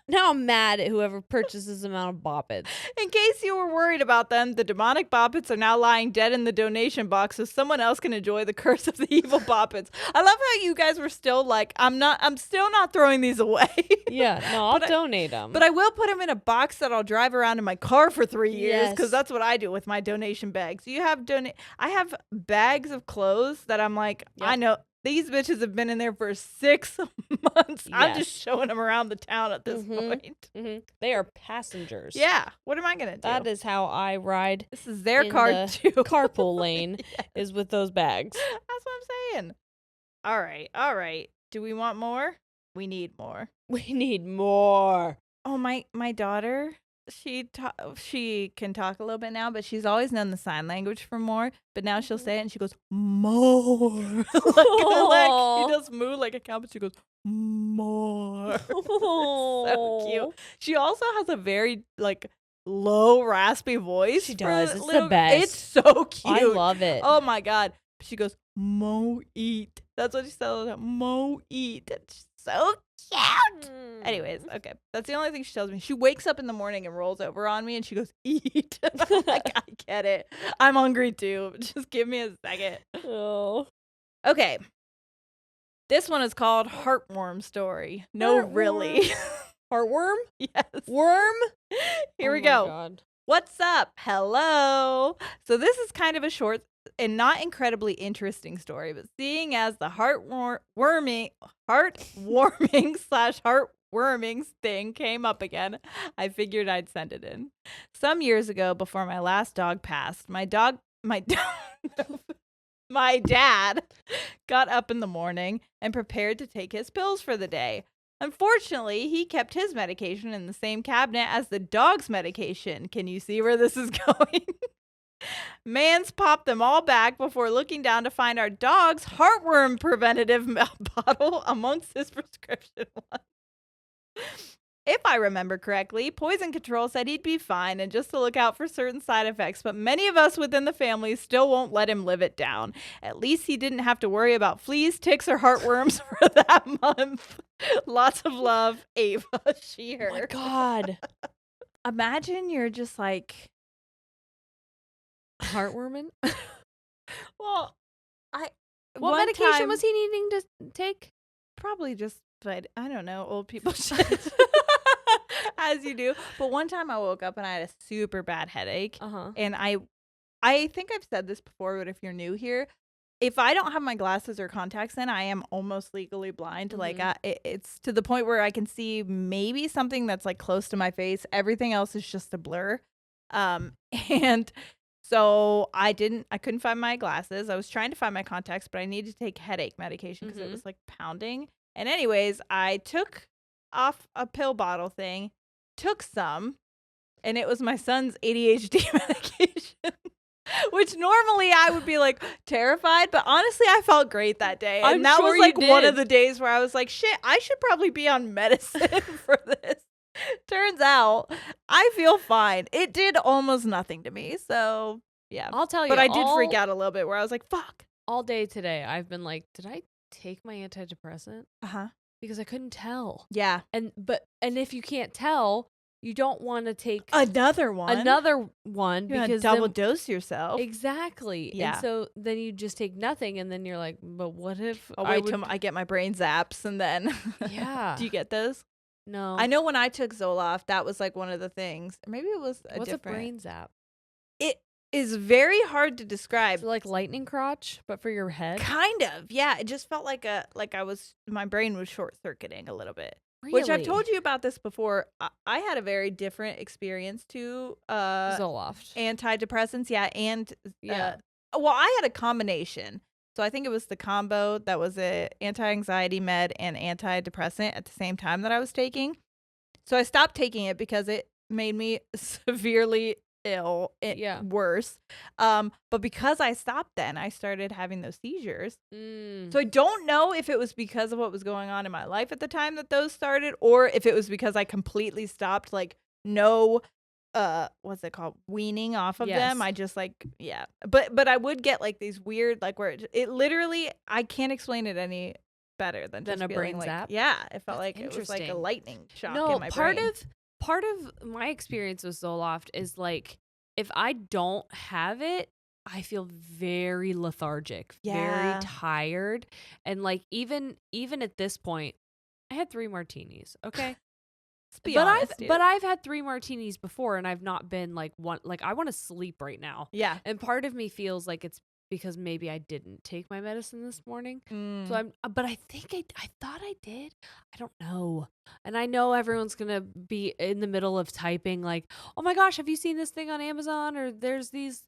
Now I'm mad at whoever purchased this amount of boppets. In case you were worried about them, the demonic boppets are now lying dead in the donation box so someone else can enjoy the curse of the evil boppets. I love how you guys were still like, I'm still not throwing these away. Yeah, no, I'll donate them. But I will put them in a box that I'll drive around in my car for 3 years because Yes. that's what I do with my donation bags. I have bags of clothes that I'm like, I know these bitches have been in there for 6 months. I'm just showing them around the town at this point. They are passengers. Yeah. What am I going to do? That is how I ride. This is their in car the too. Carpool lane is with those bags. That's what I'm saying. All right. Do we want more? We need more. We need more. Oh, my daughter, she can talk a little bit now, but she's always known the sign language for more. But now she'll say it and she goes, more. like she does moo like a cow, but she goes, more. So cute. She also has a very low raspy voice. She does. It's the best. It's so cute. I love it. Oh my God. She goes, mo eat. That's what she says. Mo eat. It's so cute. Anyways, okay. That's the only thing she tells me. She wakes up in the morning and rolls over on me and she goes, eat. I'm like, I get it. I'm hungry too. Just give me a second. Oh. Okay. This one is called Heartworm Story. No, really. Heartworm? Yes. Worm? Here Oh we my go. God. What's up? Hello. So this is kind of a short and not incredibly interesting story, but seeing as the heartwarming slash heartwarming thing came up again, I figured I'd send it in. Some years ago, before my last dog passed, my dad got up in the morning and prepared to take his pills for the day. Unfortunately, he kept his medication in the same cabinet as the dog's medication. Can you see where this is going? Mans popped them all back before looking down to find our dog's heartworm preventative bottle amongst his prescription ones. If I remember correctly, Poison Control said he'd be fine and just to look out for certain side effects, but many of us within the family still won't let him live it down. At least he didn't have to worry about fleas, ticks, or heartworms for that month. Lots of love, Ava, she, her. Oh my God. Imagine you're just like, Heartworming? well, What one medication time- was he needing to take? Probably just, but I don't know, old people shit. As you do. But one time I woke up and I had a super bad headache. Uh-huh. And I think I've said this before, but if you're new here, if I don't have my glasses or contacts in, I am almost legally blind. Like it's to the point where I can see maybe something that's like close to my face. Everything else is just a blur. And so I couldn't find my glasses. I was trying to find my contacts, but I needed to take headache medication because it was like pounding. And anyways, I took off a pill bottle thing, took some, and it was my son's ADHD medication. Which normally I would be like terrified, but honestly I felt great that day. And I'm that sure was you like one of did. the days where I was like, shit, I should probably be on medicine for this. Turns out I feel fine. It did almost nothing to me. So yeah. I'll tell you. But I did freak out a little bit where I was like, fuck. All day today, I've been like, did I take my antidepressant? Uh-huh. Because I couldn't tell. Yeah. And if you can't tell, you don't want to take Another one. because You're gonna double dose yourself. Exactly. Yeah. And so then you just take nothing, and then you're like, but what if I'll wait till I get my brain zaps and then Yeah. Do you get those? No. I know when I took Zoloft, that was like one of the things. Maybe it was What's a brain zap? It is very hard to describe. So like lightning crotch, but for your head? Kind of. Yeah, it just felt like my brain was short circuiting a little bit. Really? Which I've told you about this before. I had a very different experience to Zoloft. antidepressants, and Yeah. well, I had a combination. So I think it was the combo that was a anti-anxiety med and antidepressant at the same time that I was taking. So I stopped taking it because it made me severely ill, worse. But because I stopped then, I started having those seizures. So I don't know if it was because of what was going on in my life at the time that those started, or if it was because I completely stopped, like, no what's it called, weaning off of them. I just but I would get like these weird, like, where it literally, I can't explain it any better than just a brain like, zap. Yeah, it felt That's like it was like a interesting. lightning shock No, in my brain. part of my experience with Zoloft is like, if I don't have it, I feel very lethargic, very tired, and like even at this point, I had 3 martinis. Okay. Let's be honest, but I've had 3 martinis before, and I've not been like I want to sleep right now. Yeah. And part of me feels like it's because maybe I didn't take my medicine this morning. So but I think I thought I did. I don't know. And I know everyone's going to be in the middle of typing like, "Oh my gosh, have you seen this thing on Amazon?" Or there's this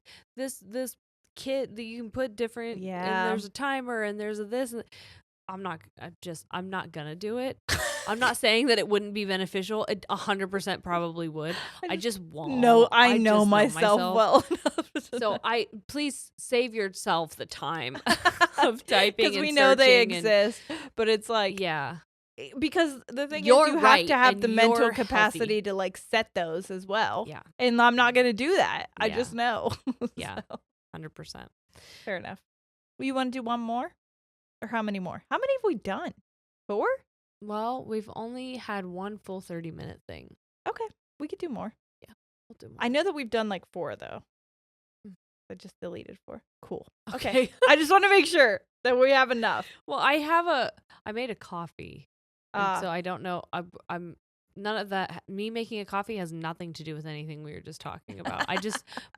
kit that you can put different, and there's a timer, and there's a this, and I'm not gonna do it. I'm not saying that it wouldn't be beneficial. It 100% probably would. I just won't. No, I know myself well enough. So please save yourself the time of typing, because we know they exist. But it's like, because the thing is, you have to have the mental capacity to like set those as well. Yeah, and I'm not gonna do that. I just know. Yeah, So, 100%. fair enough. Well, you want to do one more, or how many more? How many have we done? 4? Well, we've only had one full 30-minute thing. Okay, we could do more. Yeah, we'll do more. I know that we've done like 4 though. I just deleted 4. Cool. Okay. Okay. I just want to make sure that we have enough. Well, I made a coffee. And so I don't know. I'm none of that. Me making a coffee has nothing to do with anything we were just talking about.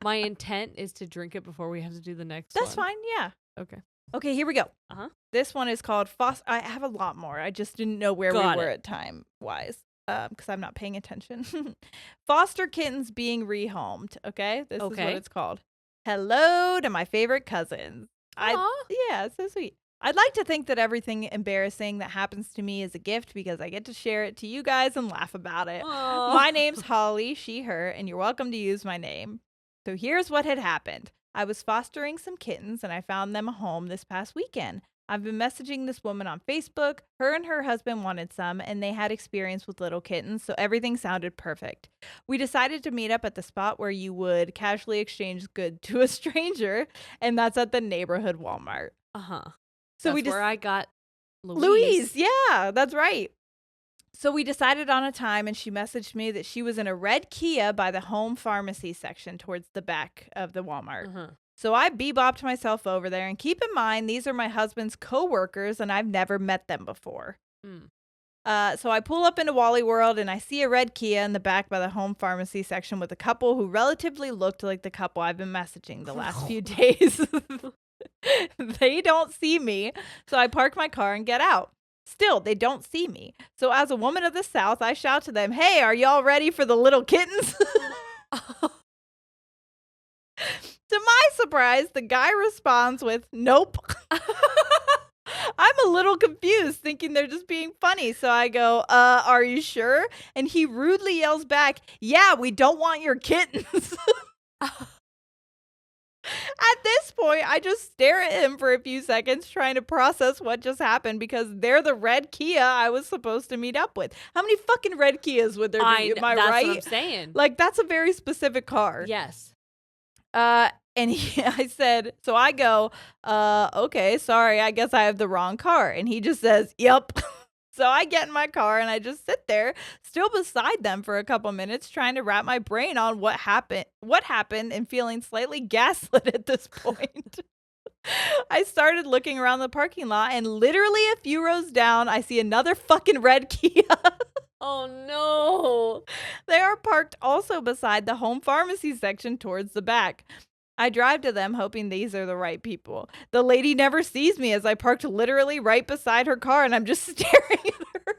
My intent is to drink it before we have to do the next one. That's fine. Yeah. Okay. Okay, here we go. Uh-huh. This one is called I have a lot more. I just didn't know where we were at time-wise because I'm not paying attention. Foster kittens being rehomed. Okay, this is what it's called. Hello to my favorite cousins. Yeah, it's so sweet. I'd like to think that everything embarrassing that happens to me is a gift because I get to share it to you guys and laugh about it. Aww. My name's Holly, she, her, and you're welcome to use my name. So here's what had happened. I was fostering some kittens and I found them a home this past weekend. I've been messaging this woman on Facebook. Her and her husband wanted some and they had experience with little kittens, so everything sounded perfect. We decided to meet up at the spot where you would casually exchange goods to a stranger, and that's at the neighborhood Walmart. Uh-huh. So that's where I got Louise. Yeah, that's right. So we decided on a time, and she messaged me that she was in a red Kia by the home pharmacy section towards the back of the Walmart. Uh-huh. So I bebopped myself over there, and keep in mind, these are my husband's coworkers, and I've never met them before. So I pull up into Wally World, and I see a red Kia in the back by the home pharmacy section with a couple who relatively looked like the couple I've been messaging the last few days. They don't see me, so I park my car and get out. Still, they don't see me. So as a woman of the South, I shout to them, "Hey, are y'all ready for the little kittens?" To my surprise, the guy responds with, "Nope." I'm a little confused, thinking they're just being funny. So I go, "Are you sure?" And he rudely yells back, "Yeah, we don't want your kittens." At this point, I just stare at him for a few seconds, trying to process what just happened because they're the red Kia I was supposed to meet up with. How many fucking red Kias would there be? Am I that's right? what I'm saying. Like, that's a very specific car. Yes. And I said, so I go, okay, sorry, I guess I have the wrong car. And he just says, "Yep." So I get in my car and I just sit there, still beside them for a couple minutes, trying to wrap my brain on what happened, and feeling slightly gaslit at this point. I started looking around the parking lot, and literally a few rows down, I see another fucking red Kia. Oh, no. They are parked also beside the home pharmacy section towards the back. I drive to them hoping these are the right people. The lady never sees me as I parked literally right beside her car, and I'm just staring at her.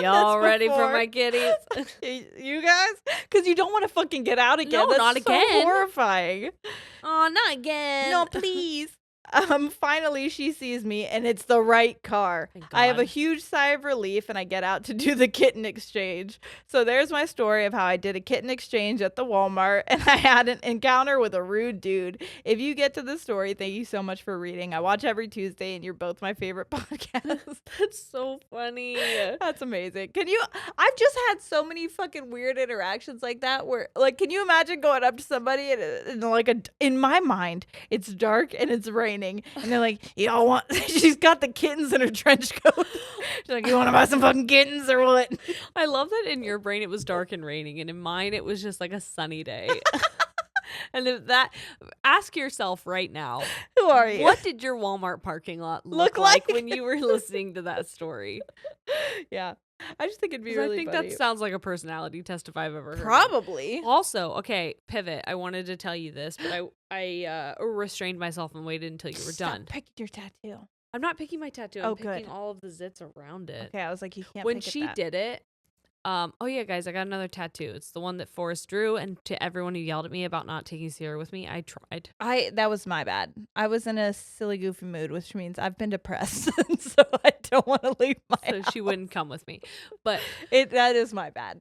Y'all ready for my kitties? You guys? Because you don't want to fucking get out again. No, That's not so again. horrifying. Oh, not again. No, please. Finally, she sees me, and it's the right car. Thank I have a God. huge sigh of relief, and I get out to do the kitten exchange. So there's my story of how I did a kitten exchange at the Walmart, and I had an encounter with a rude dude. If you get to the story, thank you so much for reading. I watch every Tuesday, and you're both my favorite podcasts. That's so funny. That's amazing. I've just had so many fucking weird interactions like that where, like, can you imagine going up to somebody and like, in my mind, it's dark and it's raining. And they're like, "Y'all want," she's got the kittens in her trench coat. She's like, "You want to buy some fucking kittens or what?" I love that in your brain it was dark and raining, and in mine it was just like a sunny day. And ask yourself right now, Who are you? what did your Walmart parking lot look like when you were listening to that story? Yeah. I just think it'd be 'Cause really I think funny. that sounds like a personality test if I've ever heard it. Probably. Also, okay, pivot. I wanted to tell you this, but I restrained myself and waited until you were done. Stop picking your tattoo. I'm not picking my tattoo. Oh, I'm picking good. all of the zits around it. Okay, I was like, you can't When pick at she that. did it, oh yeah, guys, I got another tattoo. It's the one that Forrest drew, and to everyone who yelled at me about not taking Sierra with me, I tried. That was my bad. I was in a silly, goofy mood, which means I've been depressed, so I don't want to leave my So house. she wouldn't come with me. But That is my bad.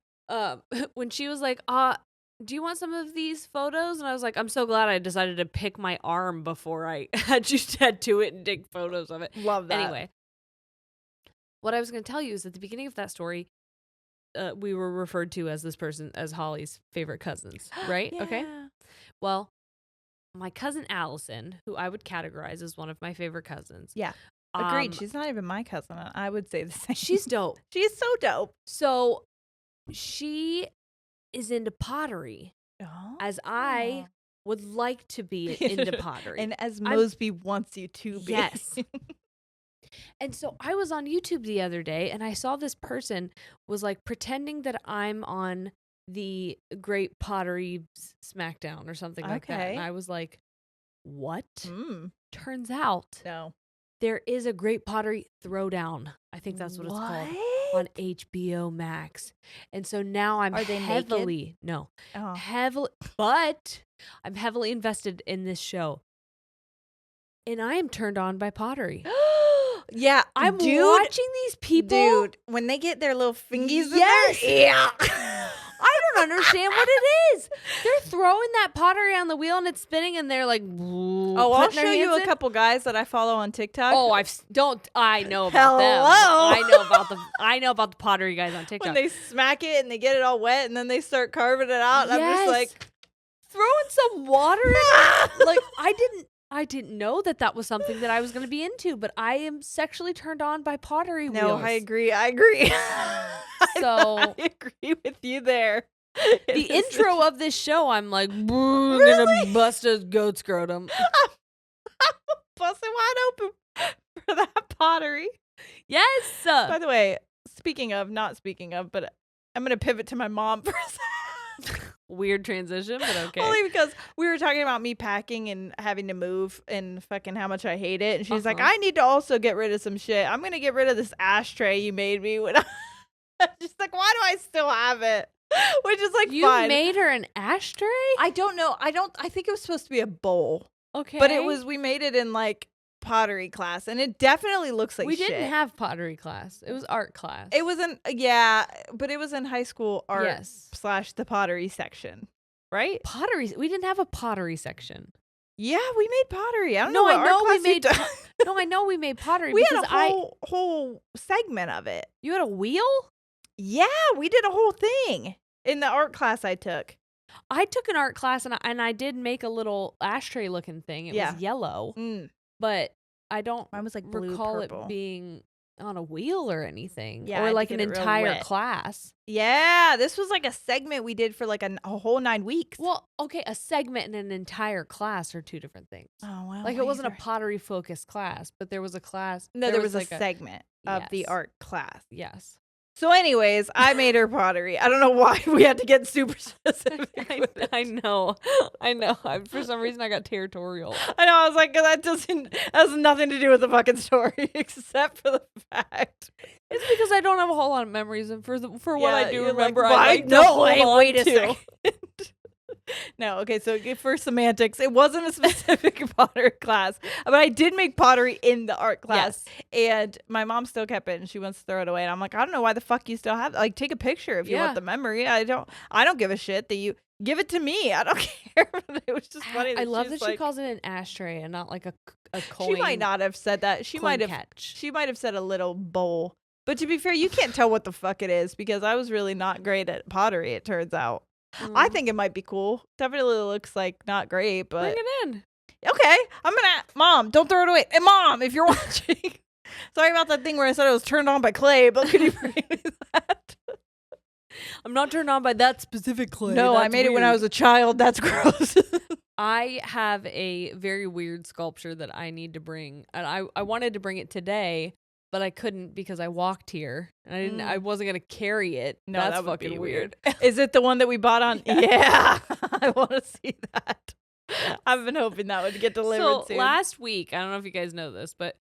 when she was like, do you want some of these photos? And I was like, I'm so glad I decided to pick my arm before I had you tattoo it and take photos of it. Love that. Anyway, what I was going to tell you is at the beginning of that story, we were referred to as this person as Holly's favorite cousins, right? Okay. Yeah. Well, my cousin Allison, who I would categorize as one of my favorite cousins. Yeah. Agreed. She's not even my cousin. I would say the same. She's dope. She's so dope. So she is into pottery, Oh. as I would like to be into pottery. And as I'm- Mosby wants you to be. Yes. And so I was on YouTube the other day and I saw this person was like pretending that I'm on the Great Pottery Smackdown or something like that. And Okay. I was like, what? Mm, Turns out no. there is a Great Pottery Throwdown. I think that's what it's called on HBO Max. And so now I'm Are they heavily, no, Oh. heavily, but I'm heavily invested in this show. And I am turned on by pottery. Yeah, I'm dude, watching these people. Dude, when they get their little fingies Yes. in there, yeah. I don't understand what it is. They're throwing that pottery on the wheel and it's spinning, and they're like, Oh, I'll show you a couple guys that I follow on TikTok. Oh, I know about them. Hello. I know about the pottery guys on TikTok. When they smack it and they get it all wet and then they start carving it out. I'm just Yes. like, throwing some water in it. Like I didn't know that was something that I was going to be into, but I am sexually turned on by pottery no, wheels. I agree. So I agree with you there. the intro of this show, I'm like, I'm gonna bust a goat scrotum. Busted wide open for that pottery. Yes. By the way, not speaking of, but I'm going to pivot to my mom for a second. Weird transition, but okay. Only because we were talking about me packing and having to move and fucking how much I hate it. And she's like, I need to also get rid of some shit. I'm going to get rid of this ashtray you made me when I'm just like, why do I still have it? Which is like, You fine. made her an ashtray? I don't know. I think it was supposed to be a bowl. Okay. But we made it in like pottery class and it definitely looks like we shit. didn't have pottery class. It was art class. It was but it was in high school art / the pottery section, right? Pottery. We didn't have a pottery section. Yeah, we made pottery. I don't No, know what I art know we class you made took. No, I know we made pottery We because had a whole segment of it. You had a wheel? Yeah, we did a whole thing in the art class I took. I took an art class and I did make a little ashtray looking thing. It was yellow, but I don't Mine was like blue, recall purple. it being on a wheel or anything. Yeah, I or had like to an get it real entire wet. class. Yeah, this was like a segment we did for like a whole 9 weeks. Well, okay, a segment and an entire class are two different things. Oh, well. Like it wasn't a pottery focused class, but there was a class. No, there was like a segment of the Yes. art class. Yes. So anyways, I made her pottery. I don't know why we had to get super specific. I know. For some reason, I got territorial. I know. I was like, that has nothing to do with the fucking story, except for the fact. It's because I don't have a whole lot of memories, and for what I do you're remember, like, I like to no, hold wait, on wait a to. second. No, okay, so for semantics, it wasn't a specific pottery class, but I did make pottery in the art class. Yes. And my mom still kept it and she wants to throw it away. And I'm like, I don't know why the fuck you still have it. Like, take a picture if you want the memory. I don't give a shit that you give it to me. I don't care. It was just funny. I love that like, she calls it an ashtray and not like a coin. She might not have said that. She might have. Catch. She might have said a little bowl. But to be fair, you can't tell what the fuck it is because I was really not great at pottery. It turns out. I think it might be cool. Definitely looks like not great, but bring it in. Okay, Mom, don't throw it away. And Mom, if you're watching, sorry about that thing where I said I was turned on by clay, but could you bring me that? I'm not turned on by that specific clay. No, I made it when I was a child. That's gross. I have a very weird sculpture that I need to bring, and I wanted to bring it today, but I couldn't because I walked here and I wasn't gonna carry it. No, that's that would fucking be weird. Is it the one that we bought on? Yeah, I want to see that. I've been hoping that would get delivered soon. Last week, I don't know if you guys know this, but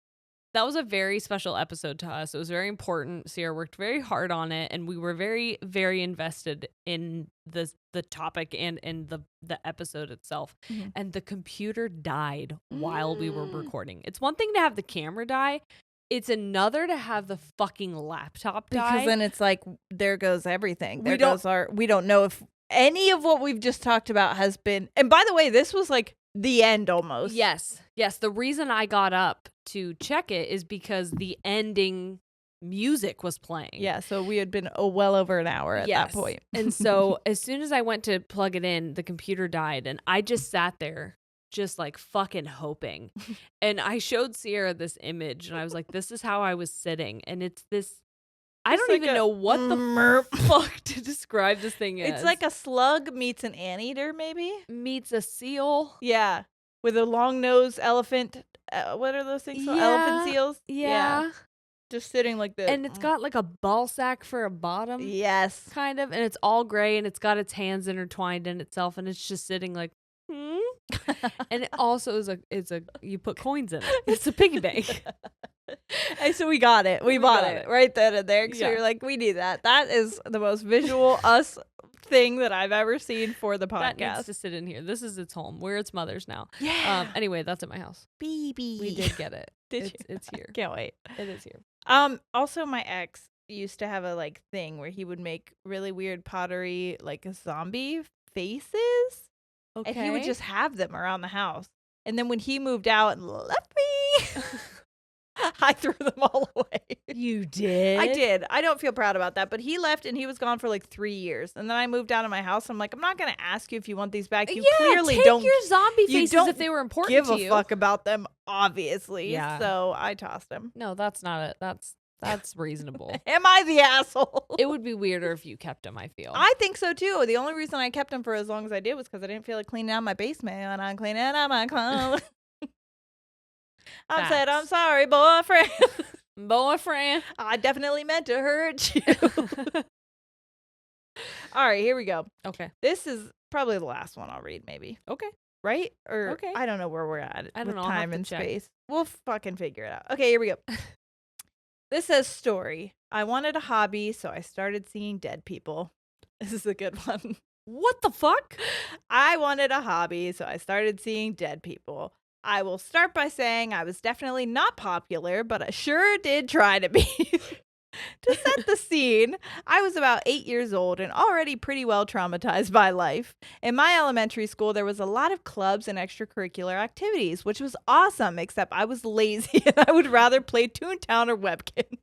that was a very special episode to us. It was very important. Sierra worked very hard on it, and we were very, very invested in the topic and in the episode itself. Mm-hmm. And the computer died while we were recording. It's one thing to have the camera die. It's another to have the fucking laptop die. Because then it's like, there goes everything. We don't know if any of what we've just talked about has been. And by the way, this was like the end almost. Yes. The reason I got up to check it is because the ending music was playing. Yeah. So we had been well over an hour at that point. And so as soon as I went to plug it in, the computer died, and I just sat there just like fucking hoping. And I showed Sierra this image and I was like, this is how I was sitting. And it's this, I don't like even a know what the merp. fuck to describe this thing as. It's like a slug meets an anteater, maybe? meets a seal. Yeah. With a long-nosed elephant. What are those things called? Elephant seals? Yeah. Just sitting like this. And it's got like a ball sack for a bottom. Yes. Kind of. And it's all gray and it's got its hands intertwined in itself and it's just sitting like, And it also is you put coins in it. It's a piggy bank. And so we got it. We bought got it it. right then and there. So Yeah. you're like, we need that. That is the most visual us thing that I've ever seen for the That needs podcast. to sit in here. This is its home. We're its mother's now. Yeah. Anyway, that's at my house. BB. We did get it. Did you? It's here. Can't wait. It is here. Also my ex used to have a like thing where he would make really weird pottery like zombie faces. Okay. And he would just have them around the house. And then when he moved out and left me, I threw them all away. You did? I did. I don't feel proud about that. But he left and he was gone for like 3 years. And then I moved out of my house. I'm like, I'm not going to ask you if you want these back. You clearly take don't your zombie you faces don't if they were important give to a you. fuck about them, obviously. Yeah. So I tossed them. No, that's not it. That's reasonable. Am I the asshole? It would be weirder if you kept them, I feel. I think so too. The only reason I kept them for as long as I did was because I didn't feel like cleaning out my basement. And I'm cleaning out my clothes. I said, I'm Facts. sorry, boyfriend. Boyfriend. I definitely meant to hurt you. All right, here we go. Okay. This is probably the last one I'll read, maybe. Okay. Right? Or Okay. I don't know where we're at I don't with know. I'll have time to and check. space. We'll fucking figure it out. Okay, here we go. This says story. I wanted a hobby, so I started seeing dead people. This is a good one. What the fuck? I wanted a hobby, so I started seeing dead people. I will start by saying I was definitely not popular, but I sure did try to be. To set the scene, I was about 8 years old and already pretty well traumatized by life. In my elementary school, there was a lot of clubs and extracurricular activities, which was awesome, except I was lazy and I would rather play Toontown or Webkins.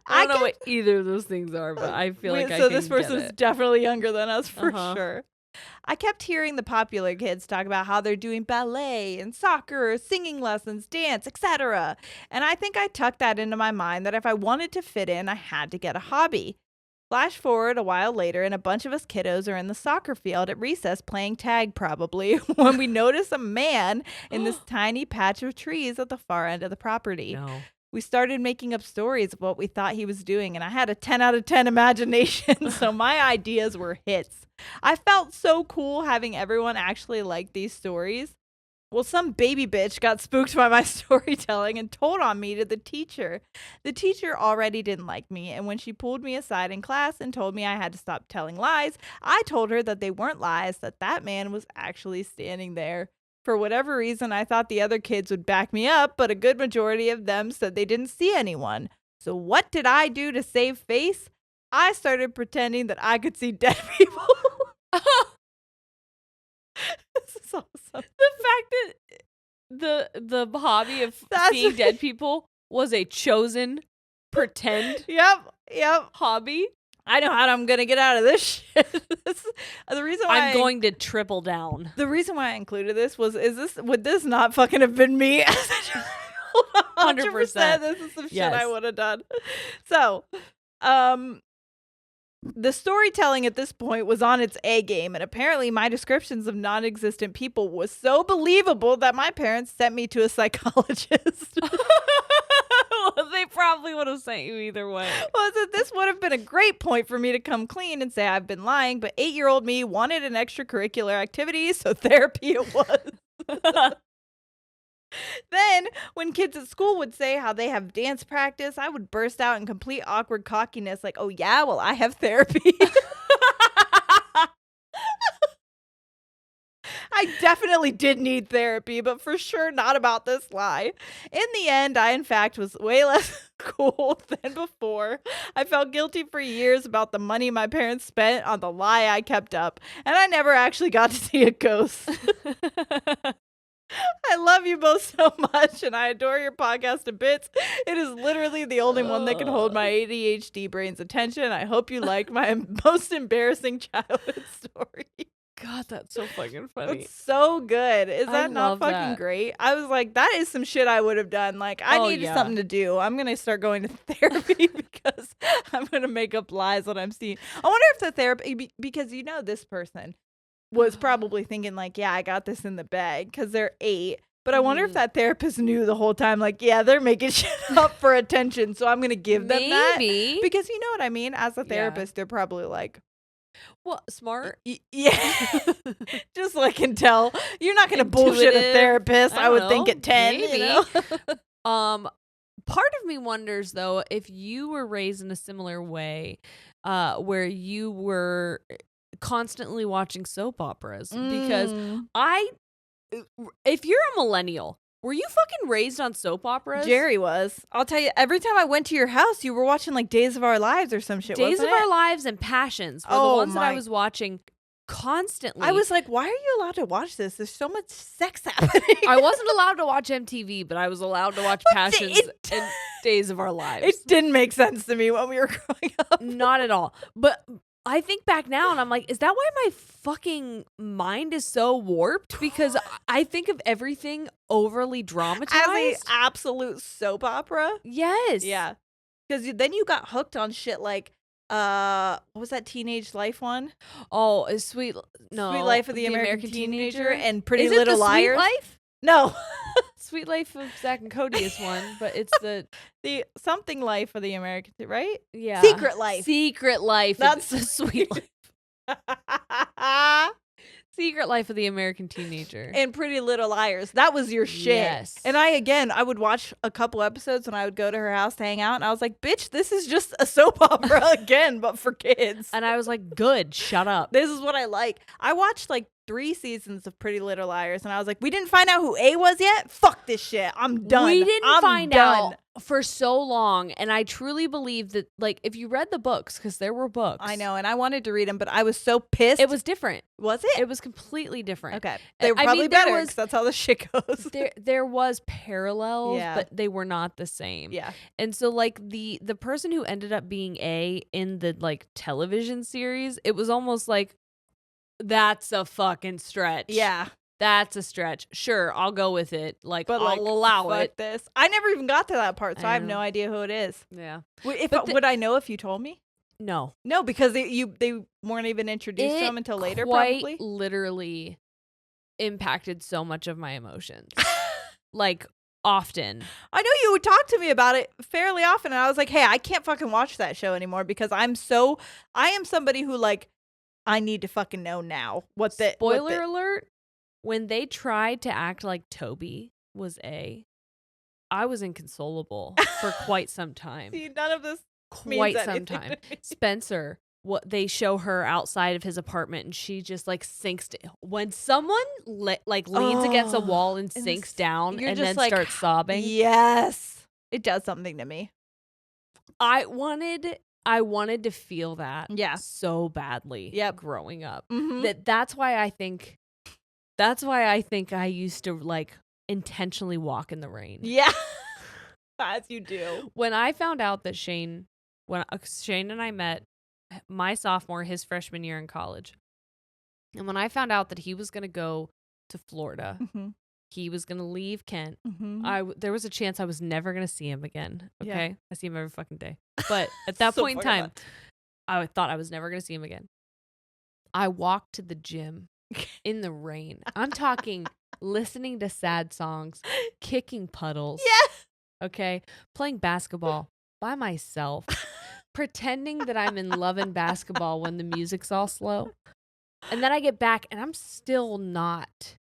I don't know what either of those things are, but I feel like I So can this person's get it. definitely younger than us for Uh-huh. sure. I kept hearing the popular kids talk about how they're doing ballet and soccer, singing lessons, dance, etc. And I think I tucked that into my mind that if I wanted to fit in, I had to get a hobby. Flash forward a while later, and a bunch of us kiddos are in the soccer field at recess playing tag, probably, when we notice a man in this tiny patch of trees at the far end of the property. No. We started making up stories of what we thought he was doing, and I had a 10 out of 10 imagination, so my ideas were hits. I felt so cool having everyone actually like these stories. Well, some baby bitch got spooked by my storytelling and told on me to the teacher. The teacher already didn't like me, and when she pulled me aside in class and told me I had to stop telling lies, I told her that they weren't lies, that man was actually standing there. For whatever reason, I thought the other kids would back me up, but a good majority of them said they didn't see anyone. So what did I do to save face? I started pretending that I could see dead people. This is awesome. The fact that the hobby of That's seeing right. dead people was a chosen pretend Yep. hobby. I know how I'm gonna get out of this shit. The reason why I'm going to triple down. The reason why I included this would this not fucking have been me as a child? 100%. This is some shit I Yes. would have done. So, the storytelling at this point was on its A game, and apparently my descriptions of non-existent people was so believable that my parents sent me to a psychologist. Well, they probably would have sent you either way. Well, so this would have been a great point for me to come clean and say I've been lying, but 8-year-old me wanted an extracurricular activity, so therapy it was. Then, when kids at school would say how they have dance practice, I would burst out in complete awkward cockiness like, oh yeah, well, I have therapy. I definitely did need therapy, but for sure not about this lie. In the end, I in fact was way less cool than before. I felt guilty for years about the money my parents spent on the lie I kept up, and I never actually got to see a ghost. I love you both so much, and I adore your podcast to bits. It is literally the only one that can hold my ADHD brain's attention. I hope you like my most embarrassing childhood story. God, that's so fucking funny. It's so good. Is I that not love fucking that. great? I was like, that is some shit I would have done. Like, I Oh, needed yeah. something to do. I'm gonna start going to therapy because I'm gonna make up lies that I'm seeing. I wonder if the therapy, because this person was probably thinking like, yeah, I got this in the bag because they're 8. But I wonder if Mhm. that therapist knew the whole time, like, yeah, they're making shit up for attention, so I'm gonna give them that. Maybe. Because you know what I mean? As a Yeah. therapist, they're probably like, Well, smart. yeah, just so I can tell. You're not gonna bullshit a Intuitive. therapist, I don't would think know. at 10, Maybe. Part of me wonders though if you were raised in a similar way, where you were constantly watching soap operas. Because Mm. if you're a millennial, were you fucking raised on soap operas? Jerry was. I'll tell you, every time I went to your house, you were watching like Days of Our Lives or some shit, Days wasn't of Our it? Lives and Passions were the Oh ones that I my- was watching constantly. I was like, why are you allowed to watch this? There's so much sex happening. I wasn't allowed to watch MTV, but I was allowed to watch Passions and Days of Our Lives. It didn't make sense to me when we were growing up. Not at all. But I think back now and I'm like, is that why my fucking mind is so warped? Because I think of everything overly dramatized. As a absolute soap opera. Yes. Yeah. Because then you got hooked on shit like, what was that Teenage Life one? Oh, is Sweet Life of the American Teenager and Pretty Is Little it the Liars. Sweet Life? No. Sweet Life of Zach and Cody is one, but it's the The something life of the American, right? yeah Secret Life. Secret Life. That's The Sweet Life. Secret Life of the American Teenager. And Pretty Little Liars. That was your shit. Yes. And I would watch a couple episodes when I would go to her house to hang out. And I was like, bitch, this is just a soap opera again, but for kids. And I was like, good, shut up. This is what I like. I watched like 3 seasons of Pretty Little Liars. And I was like, we didn't find out who A was yet? Fuck this shit. I'm done. We didn't I'm find done. out for so long. And I truly believe that, like, if you read the books, because there were books. I know. And I wanted to read them, but I was so pissed. It was different. Was it? It was completely different. Okay. They were I probably mean, there better was- because that's how the shit goes. There was parallels, Yeah. but they were not the same. Yeah. And so like the person who ended up being A in the like television series, it was almost like that's a fucking stretch. Yeah. That's a stretch. Sure, I'll go with it. Like, But I'll like, allow fuck it. this. I never even got to that part, so I have know. no idea who it is. Yeah. Would I know if you told me? No. No, because they weren't even introduced to him until later, quite probably. literally impacted so much of my emotions. Like, often. I know you would talk to me about it fairly often, and I was like, hey, I can't fucking watch that show anymore because I am somebody who like, I need to fucking know now what the Spoiler alert, when they tried to act like Toby was A, I was inconsolable for quite some time. See, none of this means Quite some anything time. to me. Spencer, what they show her outside of his apartment and she just like sinks when someone like leans against a Oh, wall and and sinks down you're and just then like, starts sobbing. Yes, it does something to me. I wanted to feel that Yeah. so badly Yep. growing up. Mhm. That's why I think I used to like intentionally walk in the rain. Yeah, as you do. When I found out that Shane and I met my sophomore, his freshman year in college. And when I found out that he was going to go to Florida, Mhm. he was going to leave Kent. Mhm. There was a chance I was never going to see him again. Yeah. Okay. I see him every fucking day. But at that So point in fucking time, much. I thought I was never going to see him again. I walked to the gym in the rain. I'm talking listening to sad songs, kicking puddles. Yeah. Okay. Playing basketball by myself, pretending that I'm in love and basketball when the music's all slow. And then I get back and I'm still not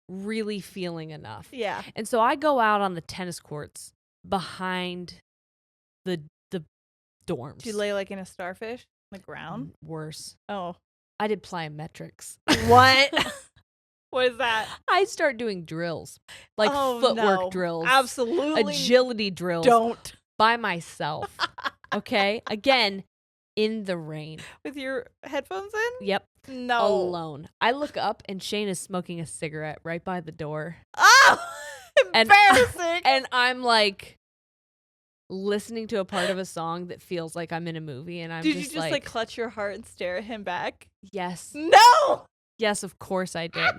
really feeling enough. Yeah. And so I go out on the tennis courts behind the dorms. Did you lay like in a starfish on the ground? Worse. Oh. I did plyometrics. What? What is that? I start doing drills, like Oh, footwork no. drills, Absolutely. agility drills Don't. by myself. Okay? Again, in the rain. With your headphones in? Yep. No. Alone. I look up and Shane is smoking a cigarette right by the door. Oh, And- embarrassing. And I'm like listening to a part of a song that feels like I'm in a movie and I'm Did you just just like clutch your heart and stare at him back? yes. No. Yes, of course I did.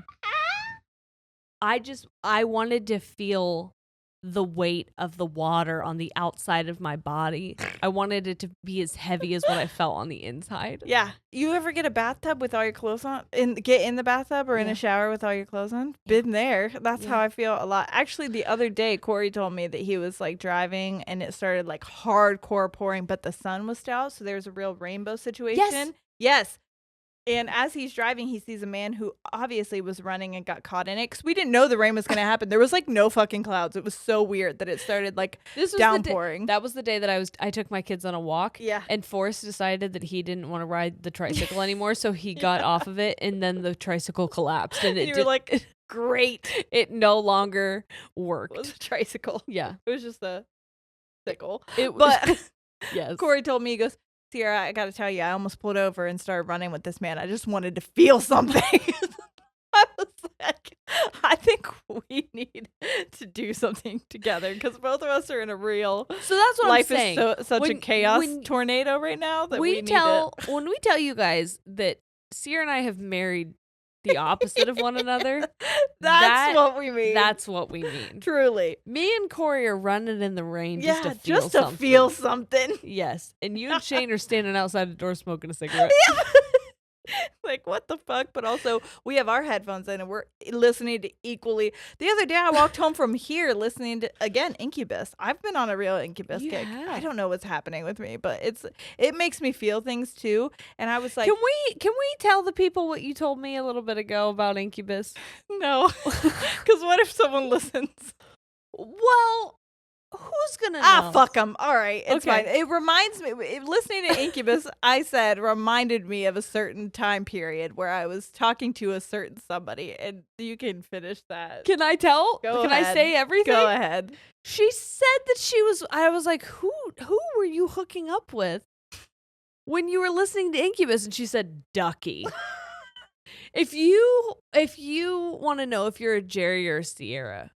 I wanted to feel the weight of the water on the outside of my body. I wanted it to be as heavy as what I felt on the inside. Yeah. You ever get a bathtub with all your clothes on? Get in the bathtub or in Yeah. a shower with all your clothes on? Yeah. Been there. That's Yeah. how I feel a lot. Actually, the other day, Corey told me that he was like driving and it started like hardcore pouring, but the sun was still out. So there was a real rainbow situation. Yes. And as he's driving, he sees a man who obviously was running and got caught in it because we didn't know the rain was going to happen. There was like no fucking clouds. It was so weird that it started like This was downpouring. That was the day that I took my kids on a walk. Yeah. And Forrest decided that he didn't want to ride the tricycle anymore, so he got off of it, and then the tricycle collapsed, and You were like, great. It no longer worked. It was a tricycle. Yeah. It was just a sickle. But yes. Corey told me, he goes, Sierra, I got to tell you, I almost pulled over and started running with this man. I just wanted to feel something. I was like, I think we need to do something together because both of us are in a real. So that's what life I'm saying. is such a chaos tornado right now that we need to. When we tell you guys that Sierra and I have married the opposite of one another, That's what we mean. That's what we mean. Truly. Me and Corey are running in the rain Yeah, just to feel something. Yes. And you and Shane are standing outside the door smoking a cigarette. Like, what the fuck? But also, we have our headphones in and we're listening to equally. The other day, I walked home from here listening to, again, Incubus. I've been on a real Incubus kick. have. I don't know what's happening with me, but it makes me feel things too. And I was like, Can we tell the people what you told me a little bit ago about Incubus? no. Because what if someone listens? Well, who's gonna know? Fuck them. All right, it's Okay. fine. It reminds me, listening to Incubus, I said, reminded me of a certain time period where I was talking to a certain somebody, and you can finish that. Can I tell? Go Can ahead. I say everything? Go ahead. She said that I was like, who were you hooking up with when you were listening to Incubus? And she said, Ducky. If you want to know if you're a Jerry or a Sierra,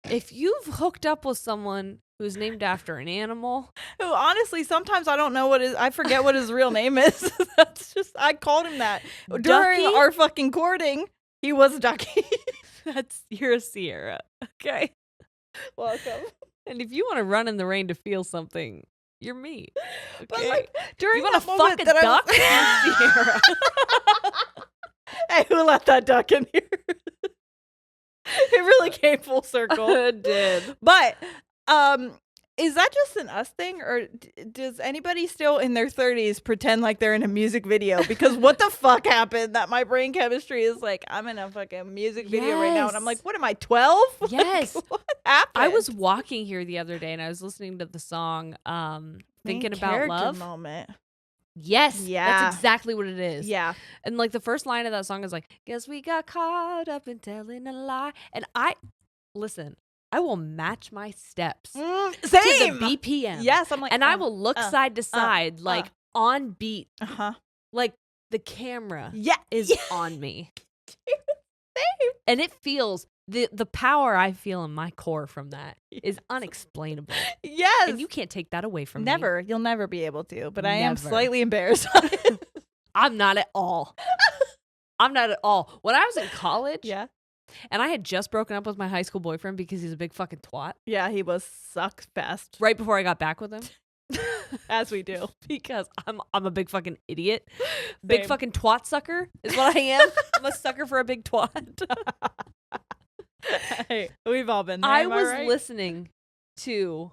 if you've hooked up with someone who's named after an animal, Who honestly, sometimes I don't know I forget what his real name is. That's just, I called him that. During Ducky? our fucking courting, he was Ducky. you're a Sierra. Okay. Welcome. And if you want to run in the rain to feel something, you're me. Okay? But like, during you that want to moment fuck a that duck? I You're Sierra. Hey, who let that duck in here? It really came full circle. It did. But is that just an us thing, or does anybody still in their 30s pretend like they're in a music video? Because what the fuck happened that my brain chemistry is like, I'm in a fucking music video right now, and I'm like, what am I, 12? Yes. Like, what happened? I was walking here the other day and I was listening to the song Thinking About Love. Moment. Yes. Yeah. That's exactly what it is. Yeah. And like the first line of that song is like, guess we got caught up in telling a lie. And I will match my steps Same. to the BPM. Yes. I'm like, And I will look side to side, like on beat. Uh-huh. Like the camera Yeah. is on me. And it feels, the power I feel in my core from that is unexplainable. Yes. And you can't take that away from me. Never. You'll never be able to. But I am Never. slightly embarrassed. I'm not at all. I'm not at all. When I was in college, Yeah. and I had just broken up with my high school boyfriend because he's a big fucking twat, Yeah, he was suck fest. right before I got back with him. As we do. Because I'm a big fucking idiot. Big Same. fucking twat sucker is what I am. I'm a sucker for a big twat. Hey, we've all been there. I am was right? listening to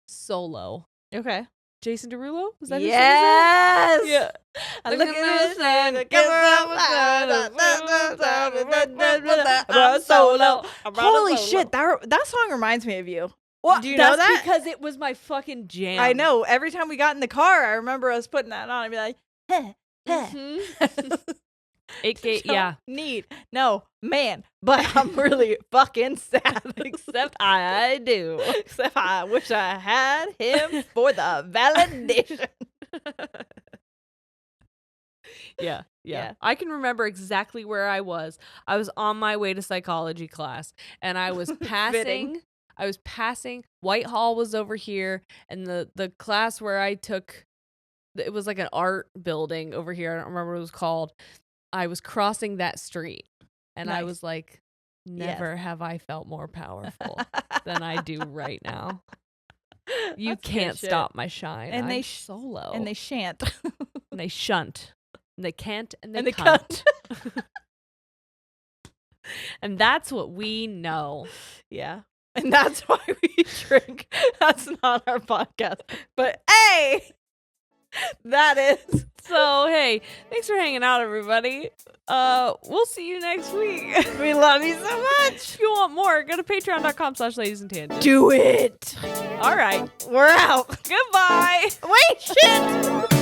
Solo. Okay. Jason Derulo? Was that Yes. his name? Yeah. I look at this Solo. Holy shit, that song reminds me of you. What? Do you know that? Because it was my fucking jam. I know. Every time we got in the car, I remember us putting that on and be like, heh, heh. Mhm. It gave, Don't yeah. need no man, but I'm really fucking sad. Except I do. Except I wish I had him for the validation. Yeah. Yeah. I can remember exactly where I was. I was on my way to psychology class and I was passing. Whitehall was over here, and the class where I took, it was like an art building over here. I don't remember what it was called. I was crossing that street and I Nice. was like, never have I felt more powerful than I do right now. You That's good can't shit. stop my shine. And I'm they solo. And they shan't. And they shunt. And they can't and they And they cunt. And that's what we know. Yeah. And that's why we drink. That's not our podcast. But hey, that is. So, hey, thanks for hanging out, everybody. We'll see you next week. We love you so much. If you want more, go to patreon.com/ladiesandtangents. Do it. All right. We're out. Goodbye. Wait, shit.